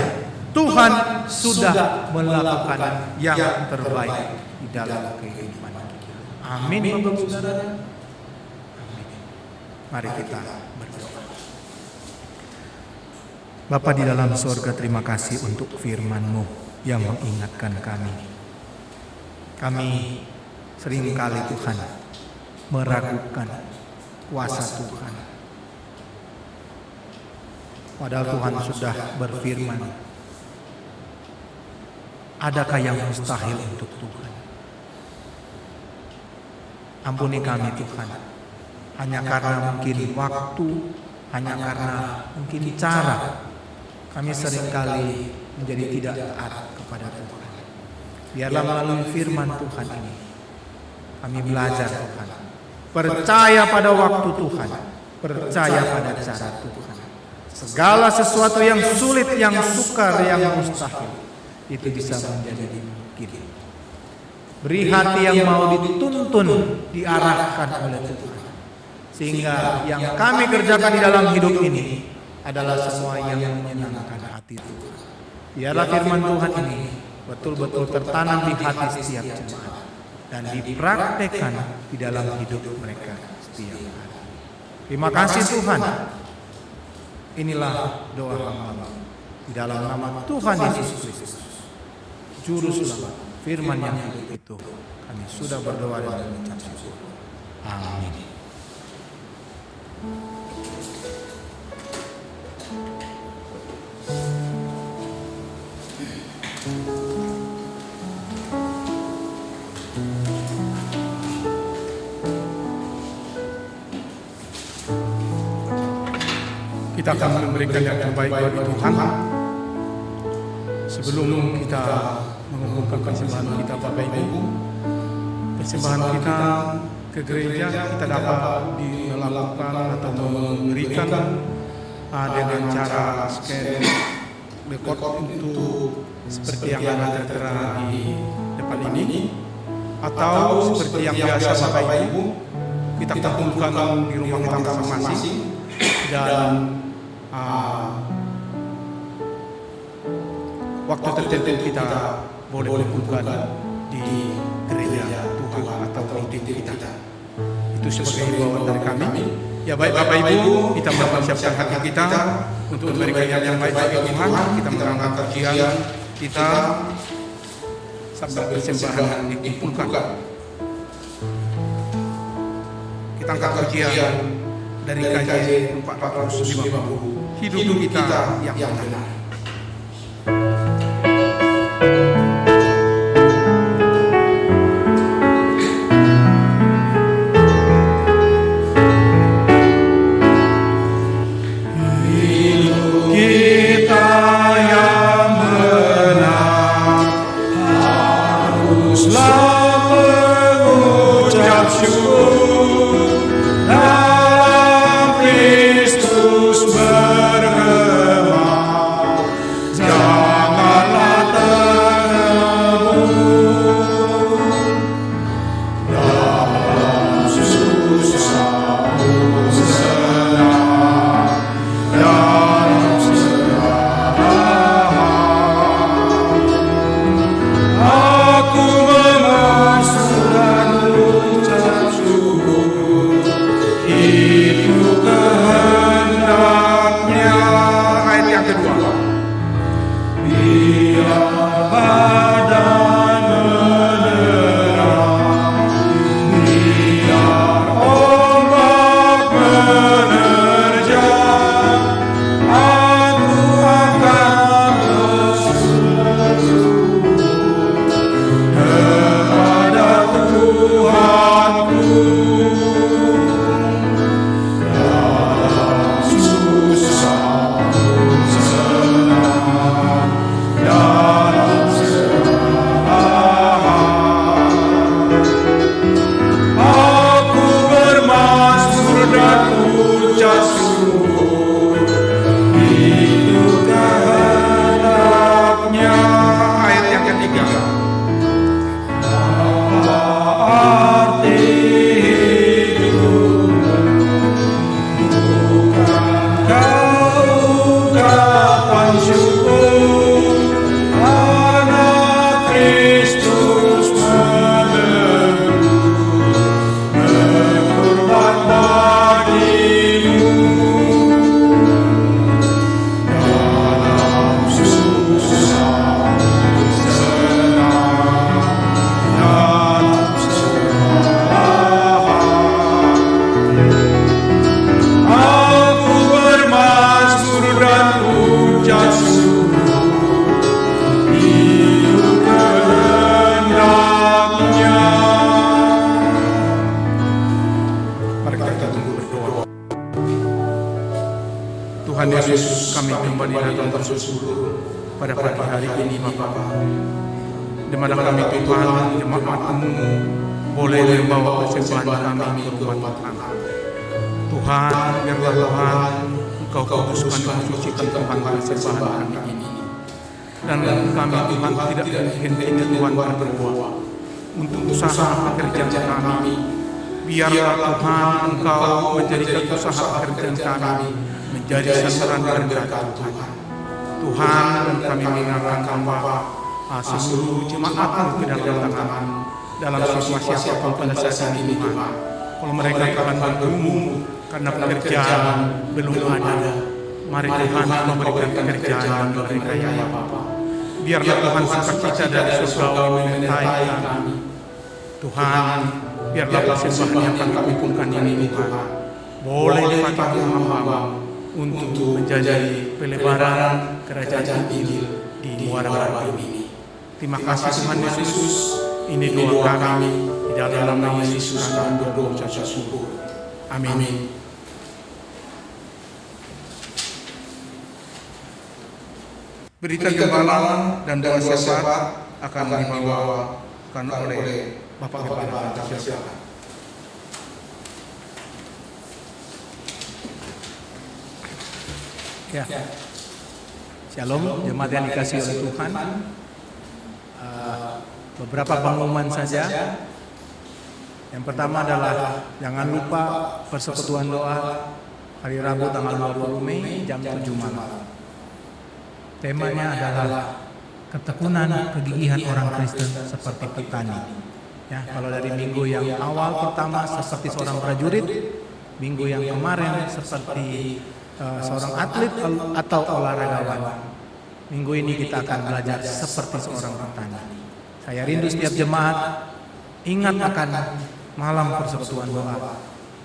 Tuhan sudah melakukan yang terbaik di dalam kehidupan kita. Amin, Bapak Saudara. Amin. Mari kita berdoa. Bapa di dalam sorga, terima kasih untuk firman-Mu yang mengingatkan kami. Kami seringkali Tuhan meragukan kuasa Tuhan. Padahal Tuhan sudah berfirman, adakah yang mustahil untuk Tuhan? Ampuni kami Tuhan, hanya karena mungkin waktu, hanya karena mungkin cara, kami seringkali menjadi tidak taat kepada Tuhan. Biarlah melalui firman Tuhan ini, kami belajar Tuhan, percaya pada waktu Tuhan, percaya pada cara Tuhan. Segala sesuatu yang sulit, yang sukar, yang mustahil, itu bisa menjadi mungkin. Beri hati yang mau dituntun, diarahkan oleh Tuhan, sehingga yang kami kerjakan di dalam hidup ini adalah semua yang menyenangkan hati Tuhan. Biarlah firman Tuhan ini betul-betul tertanam di hati setiap jemaat dan dipraktekkan di dalam hidup mereka setiap hari. Terima kasih Tuhan. Inilah doa hamba di dalam nama Tuhan Yesus Kristus, Juru Selamat, firman yang hidup itu. Kami sudah berdoa dan mengucap syukur. Amin. Kita akan memberikan yang terbaik bagi Tuhan. Sebelum kita mengumpulkan persembahan kita Bapak Ibu, persembahan kita ke gereja kita dapat dilakukan atau memberikan dengan cara scan barcode untuk seperti yang ada tertera di depan ini, atau seperti yang biasa Bapak Ibu kita kumpulkan di rumah kita masing-masing dan waktu tertentu kita boleh kumpulkan di gereja Tuhan atau di kita. Itu sebagai himbauan dari kami. Ya baik Bapak Ibu, kita mempersiapkan hati kita untuk memberikan yang baik bagi Tuhan. Kita mengangkat pujian kita sambil persembahan dikumpulkan. Kita angkat pujian dari KJ 450, hidup kita yang benar. Tuhan Yesus, kami kembali datang bersyukur pada pagi hari ini Bapa, di mana kami Tuhan jemaat-Mu boleh membawa persembahan kami ke rumah Tuhan. Tuhan, biarlah Tuhan Engkau kuduskan dan sucikan Tuhan persembahan kami ini. Dan kami Tuhan tidak henti-hentinya Tuhan berdoa untuk usaha pekerjaan kami. Biarlah Tuhan Engkau menjadikan usaha pekerjaan kami menjadi saluran berkat Tuhan. Tuhan, dan kami mengingatkan Bapa seluruh jemaat-Mu ke dalam tangan dalam situasi apapun pada saat ini Tuhan. Kalau mereka Tuhan bergumul karena pekerjaan belum ada, mari Tuhan Engkau memberikan pekerjaan bagi mereka ya Bapa. Biarlah Tuhan sukacita dari surga menyertai kami. Tuhan, biarlah persembahan yang kami kumpulkan ini Tuhan boleh dipakai hamba untuk menjadi pelebaran kerajaan Injil di muara baru ini. Terima kasih Tuhan Yesus. Ini doa kami di dalam nama Yesus kami berdoa ucap syukur. Amin. Berita gembala dan doa syafaat akan dibawakan oleh Bapak Gembala Pancasila. Ya. Shalom, jemaat yang dikasihi oleh Tuhan. Beberapa pengumuman saja. Yang pertama adalah jangan lupa persekutuan doa hari Rabu tanggal 20 Mei jam 7 malam. Temanya adalah ketekunan kegigihan orang Kristen seperti petani. Ya, kalau dari minggu yang awal pertama seperti seorang prajurit, minggu yang kemarin seperti seorang atlet atau olahragawan. Minggu ini kita akan belajar seperti seorang petani. Saya rindu setiap jemaat ingat akan malam persekutuan doa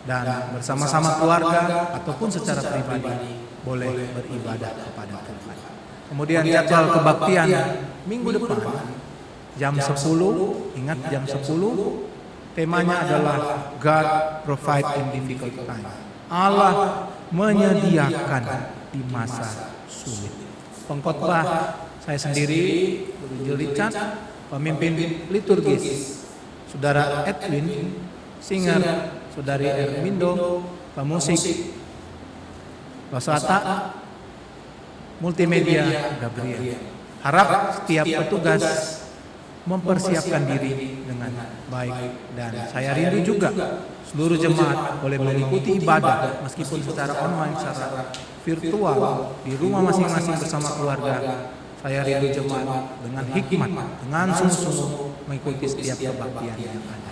dan bersama-sama keluarga ataupun secara pribadi boleh beribadah kepada Tuhan. Kemudian jadwal kebaktian minggu depan jam 10, ingat jam 10, temanya adalah God provide in difficult time. Allah menyediakan di masa sulit. Pengkhotbah saya sendiri, Guru Richard, pemimpin liturgis Saudara Edwin, singer Saudari Ermindo, pemusik Basata, multimedia Gabriel. Harap setiap petugas mempersiapkan diri dengan baik, dan saya rindu juga seluruh jemaat boleh mengikuti ibadah meskipun secara online, secara virtual di rumah masing-masing bersama keluarga. Saya rindu jemaat dengan hikmat, dengan sungguh-sungguh mengikuti setiap kebaktian yang ada.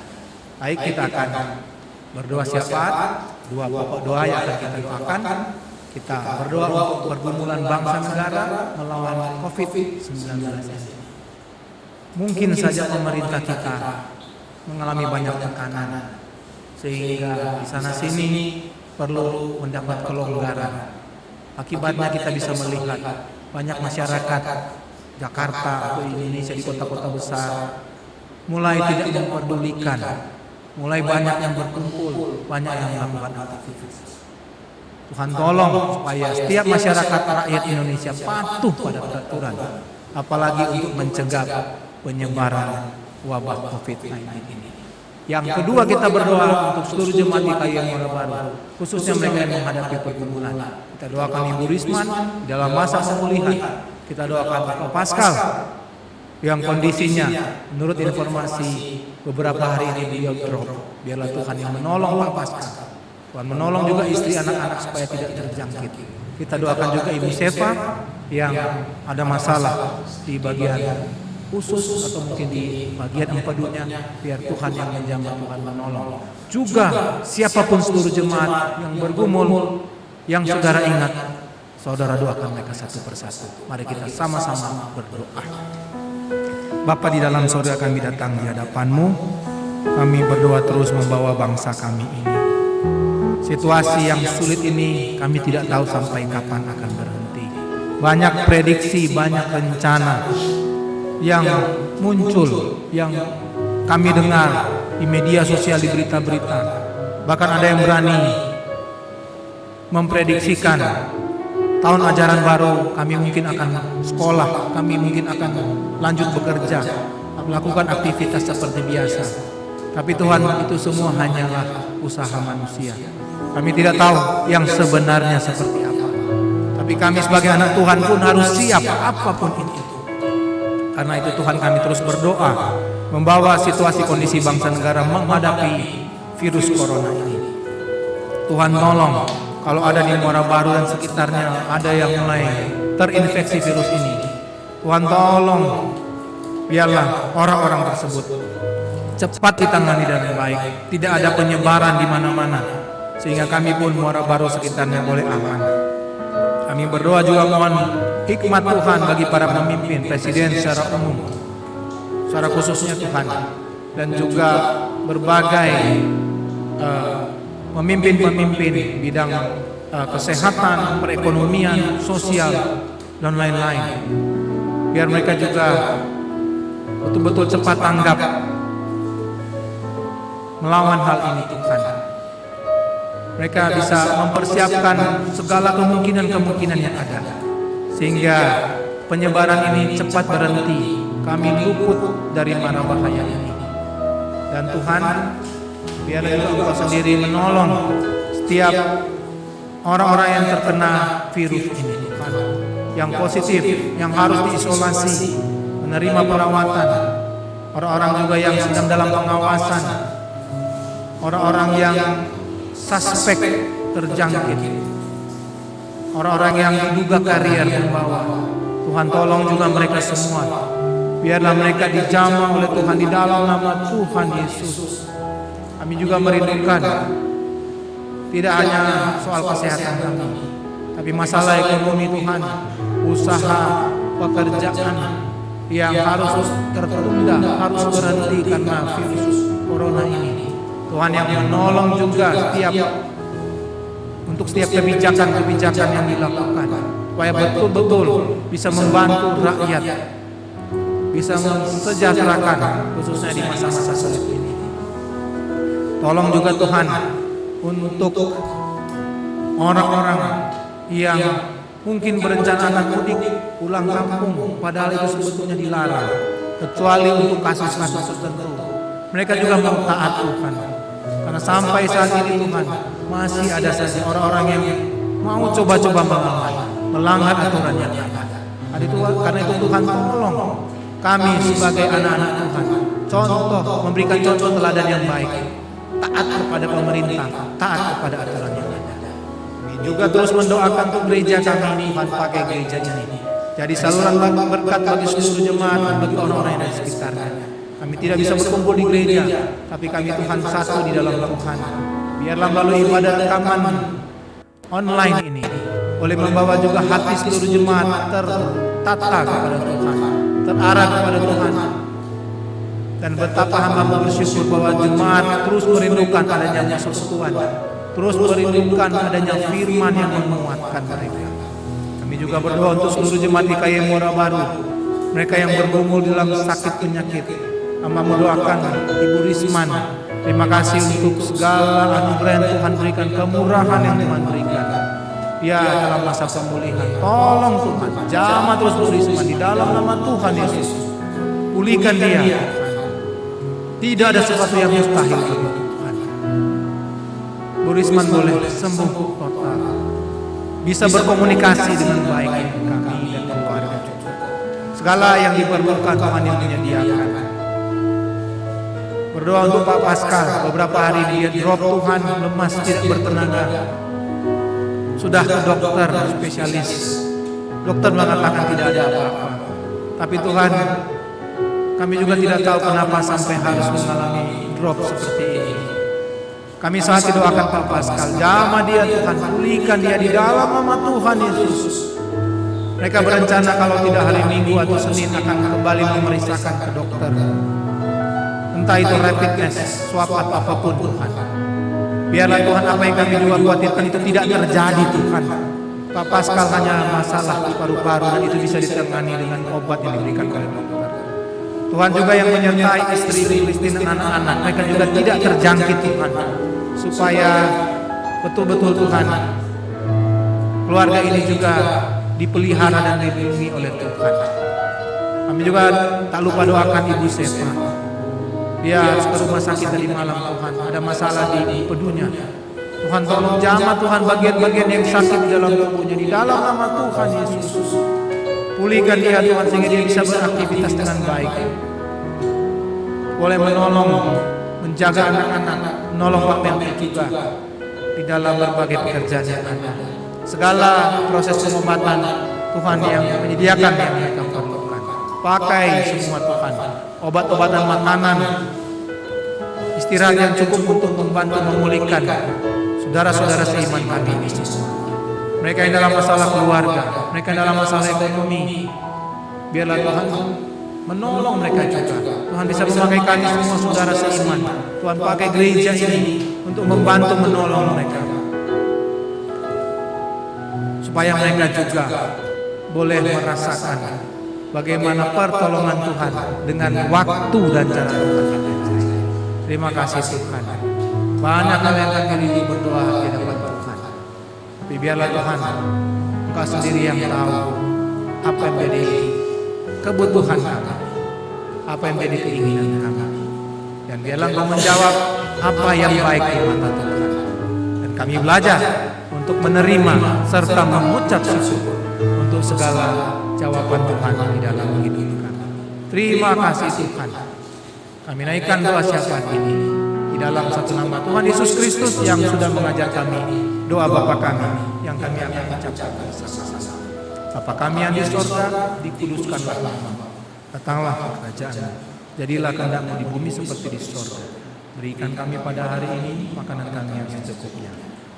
Baik, kita akan berdoa syafaat, dua pokok doa yang akan kita doakan. Kita berdoa untuk pergumulan bangsa negara melawan COVID-19. Mungkin saja pemerintah kita mengalami banyak tekanan, sehingga di sana sini perlu mendapat kelonggaran. Akibatnya kita bisa melihat banyak masyarakat Jakarta atau Indonesia di kota-kota besar mulai tidak memperdulikan, mulai banyak yang berkumpul, banyak yang melakukan aktivitas. Tuhan tolong supaya setiap masyarakat rakyat Indonesia patuh pada peraturan, apalagi untuk mencegah penyebaran wabah COVID-19 ini. Yang kedua, kita berdoa untuk seluruh jemaat di KIM Muara Baru, khususnya mereka yang menghadapi pergumulan. Kita doakan Ibu Risman dalam masa pemulihan. Kita doakan Pak Pascal yang kondisinya menurut informasi beberapa hari ini beliau drop. Biarlah Tuhan yang menolong Pak Pascal. Tuhan menolong juga istri anak-anak supaya tidak terjangkit. Kita doakan juga Ibu Seva yang ada masalah di bagian usus atau mungkin di bagian empedunya, biar Tuhan yang menjamah, Tuhan menolong. Juga siapapun seluruh jemaat yang bergumul, yang saudara ingat, saudara doakan mereka satu persatu. Mari kita sama-sama berdoa. Bapa di dalam surga, kami datang di hadapan-Mu. Kami berdoa terus membawa bangsa kami ini. Situasi yang sulit ini kami tidak tahu sampai kapan akan berhenti. Banyak prediksi, banyak rencana yang muncul, yang kami dengar di media sosial, di berita-berita. Bahkan ada yang berani memprediksikan tahun ajaran baru kami mungkin akan sekolah, kami mungkin akan lanjut bekerja, melakukan aktivitas seperti biasa. Tapi Tuhan, itu semua hanyalah usaha manusia. Kami tidak tahu yang sebenarnya seperti apa. Tapi kami sebagai anak Tuhan pun harus siap apapun itu. Karena itu Tuhan, kami terus berdoa membawa situasi kondisi bangsa negara menghadapi virus corona ini. Tuhan tolong, kalau ada di Muara Baru dan sekitarnya ada yang mulai terinfeksi virus ini, Tuhan tolong, biarlah orang-orang tersebut cepat ditangani dengan baik, tidak ada penyebaran di mana-mana, sehingga kami pun Muara Baru sekitarnya boleh aman. Kami berdoa juga mohon hikmat Tuhan bagi para pemimpin, presiden secara umum, secara khususnya Tuhan, dan juga berbagai pemimpin-pemimpin bidang kesehatan, perekonomian, sosial, dan lain-lain. Biar mereka juga betul-betul cepat tanggap melawan hal ini Tuhan. Mereka bisa mempersiapkan segala kemungkinan-kemungkinan yang ada, sehingga penyebaran ini cepat berhenti, kami luput dari mara bahaya ini. Dan Tuhan, biarlah Engkau sendiri menolong setiap orang-orang yang terkena virus ini, Tuhan, yang positif, yang harus diisolasi, menerima perawatan, orang-orang juga yang sedang dalam pengawasan, orang-orang yang suspek terjangkit, orang-orang yang diduga karier membawa. Tuhan tolong juga mereka semua. Biarlah mereka dijamah oleh Tuhan di dalam nama Tuhan Yesus. Kami juga merindukan tidak hanya soal kesehatan kami, tapi masalah ekonomi Tuhan, usaha, pekerjaan yang harus tertunda, harus berhenti karena virus corona ini. Tuhan yang menolong juga untuk setiap kebijakan-kebijakan yang dilakukan, supaya betul-betul bisa membantu rakyat, bisa mensejahterakan, khususnya di masa-masa sulit ini. Tolong juga Tuhan untuk orang-orang yang mungkin berencana akan mudik pulang kampung, padahal itu sebetulnya dilarang, kecuali untuk kasus-kasus tertentu. Mereka juga mau taat Tuhan. Karena sampai saat ini Tuhan, masih ada saja orang-orang yang mau coba-coba melanggar aturan yang ada. Karena itu Tuhan tolong kami sebagai anak-anak Tuhan, memberikan contoh teladan yang baik, taat kepada pemerintah, taat kepada aturan yang ada. Kami juga terus mendoakan untuk gereja kami ini, Tuhan pakai gereja ini jadi saluran berkat bagi seluruh jemaat dan bagi orang-orang yang ada di sekitarnya. Kami tidak bisa berkumpul di gereja, tapi kami Tuhan satu di dalam Tuhan. Biarlah melalui ibadah rekaman online ini boleh membawa juga hati seluruh jemaat tertata kepada Tuhan, terarah kepada Tuhan. Dan betapa hamba bersyukur bahwa jemaat terus merindukan adanya persekutuan, terus merindukan adanya firman yang menguatkan mereka. Kami juga berdoa untuk seluruh jemaat di KM Muara Baru, mereka yang bergumul dalam sakit penyakit. Hamba mendoakan Ibu Risman, terima kasih untuk segala anugerah yang Tuhan berikan, kemurahan yang Tuhan berikan. Ya, dalam masa pemulihan, tolong Tuhan, jamah terus Bu Risman di dalam nama Tuhan Yesus. Pulihkan dia. Tidak ada sesuatu yang mustahil bagi Tuhan. Bu Risman boleh sembuh total, bisa berkomunikasi dengan baik dengan kami dan keluarga juga. Segala yang diperlukan Tuhan yang menyediakan. Berdoa untuk Pak Pascal, beberapa hari dia drop Tuhan, lemas, tidak bertenaga. Sudah ke dokter spesialis, dokter mengatakan tidak ada apa-apa. Tapi Tuhan, kami juga tidak tahu kenapa sampai harus mengalami drop seperti ini. Kami sangat doakan Pak Pascal, jamah dia Tuhan, pulihkan dia di dalam nama Tuhan Yesus. Mereka berencana kalau tidak hari Minggu atau Senin akan kembali memeriksakan ke dokter. Entah itu rapid test, swab apapun Tuhan. Biarlah Tuhan apa yang kami juga khawatirkan itu tidak terjadi Tuhan. Pak Pascal hanya masalah di paru-paru dan itu bisa ditangani dengan obat yang diberikan oleh dokter. Tuhan juga yang menyertai istri Christine dan anak-anak, mereka juga tidak terjangkit Tuhan. Supaya betul-betul Tuhan, keluarga ini juga dipelihara dan dilindungi oleh Tuhan. Kami juga tak lupa doakan Ibu Sepa. Dia harus ke rumah sakit tadi malam Tuhan, ada masalah di pedunya. Tuhan tolong jamah Tuhan bagian-bagian yang sakit di dalam tubuhnya, di dalam nama Tuhan Yesus. Pulihkan dia Tuhan sehingga dia bisa beraktivitas dengan baik. Boleh menolong, menjaga anak-anak, menolong Pak Melki juga di dalam berbagai pekerjaan yang ada. Segala proses pengobatan Tuhan yang menyediakan yang mereka perlukan. Pakai semua Tuhan, obat-obatan, makanan, istirahat yang cukup untuk membantu memulihkan saudara-saudara seiman kami ini. Mereka yang dalam masalah keluarga, mereka yang dalam masalah ekonomi, biarlah Tuhan menolong mereka juga. Tuhan bisa memakai kami semua saudara seiman. Tuhan pakai gereja ini untuk membantu menolong mereka, supaya mereka juga boleh merasakan bagaimana pertolongan Tuhan dengan waktu dan cara Tuhan. Terima kasih Tuhan. Banyak hal yang akan kami berdoa di hadapan Tuhan. Tapi biarlah Tuhan, Engkau sendiri yang tahu apa yang menjadi kebutuhan kami, apa yang menjadi keinginan kami. Dan biarlah Engkau menjawab apa yang baik di mata Tuhan. Dan kami belajar untuk menerima serta mengucap syukur untuk segala jawaban Tuhan di dalam hidup kami. Terima kasih Tuhan. Kami naikkan doa syafaat ini di dalam satu nama Tuhan Yesus Kristus yang sudah mengajar kami doa Bapa kami yang kami akan ucapkan bersama-sama. Bapa kami yang di sorga, dikuduskanlah namamu. Datanglah kerajaan-Mu. Jadilah kehendak-Mu di bumi seperti di sorga. Berikan kami pada hari ini makanan kami yang secukupnya.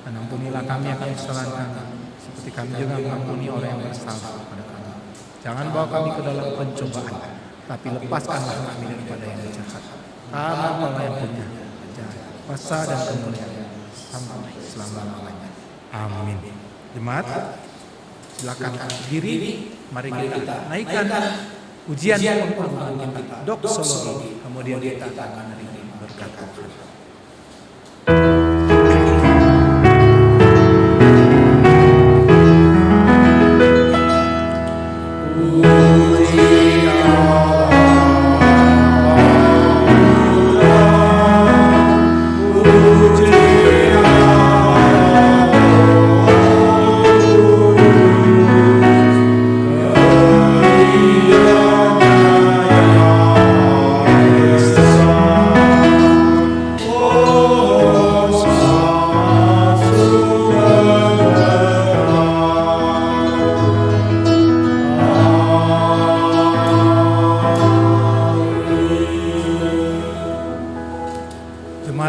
Dan ampunilah kami akan kesalahan kami, seperti kami juga mengampuni orang yang bersalah kepada kami. Jangan bawa kami ke dalam pencobaan, tapi lepaskanlah kami daripada yang jahat. Karena Engkau yang punya kuasa dan kemuliaan sampai selama-lamanya. Amin. Jemaat, silakan berdiri. Mari kita naikkan ujian pengumuman kita, doksologi. Kemudian kita akan menerima berkat Tuhan.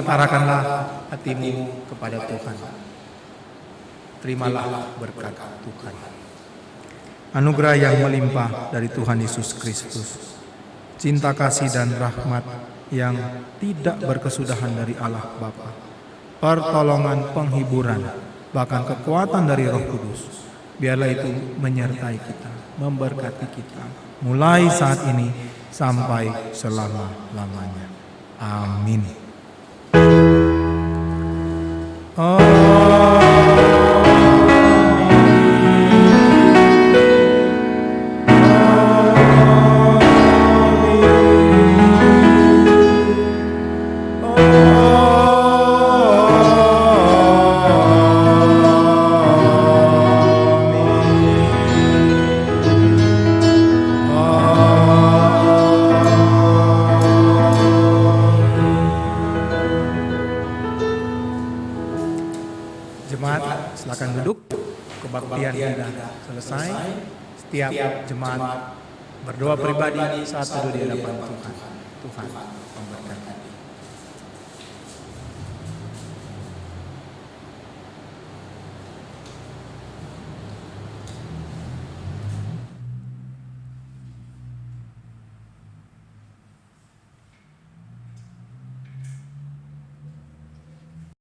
Arahkanlah hatimu kepada Tuhan. Terimalah berkat Tuhan. Anugerah yang melimpah dari Tuhan Yesus Kristus, cinta kasih dan rahmat yang tidak berkesudahan dari Allah Bapa, pertolongan, penghiburan, bahkan kekuatan dari Roh Kudus, biarlah itu menyertai kita, memberkati kita, mulai saat ini sampai selama-lamanya. Amin. Jemaat, silakan duduk. Kebaktian sudah selesai. Setiap jemaat berdoa pribadi saat duduk di hadapan Tuhan. Tuhan memberkati.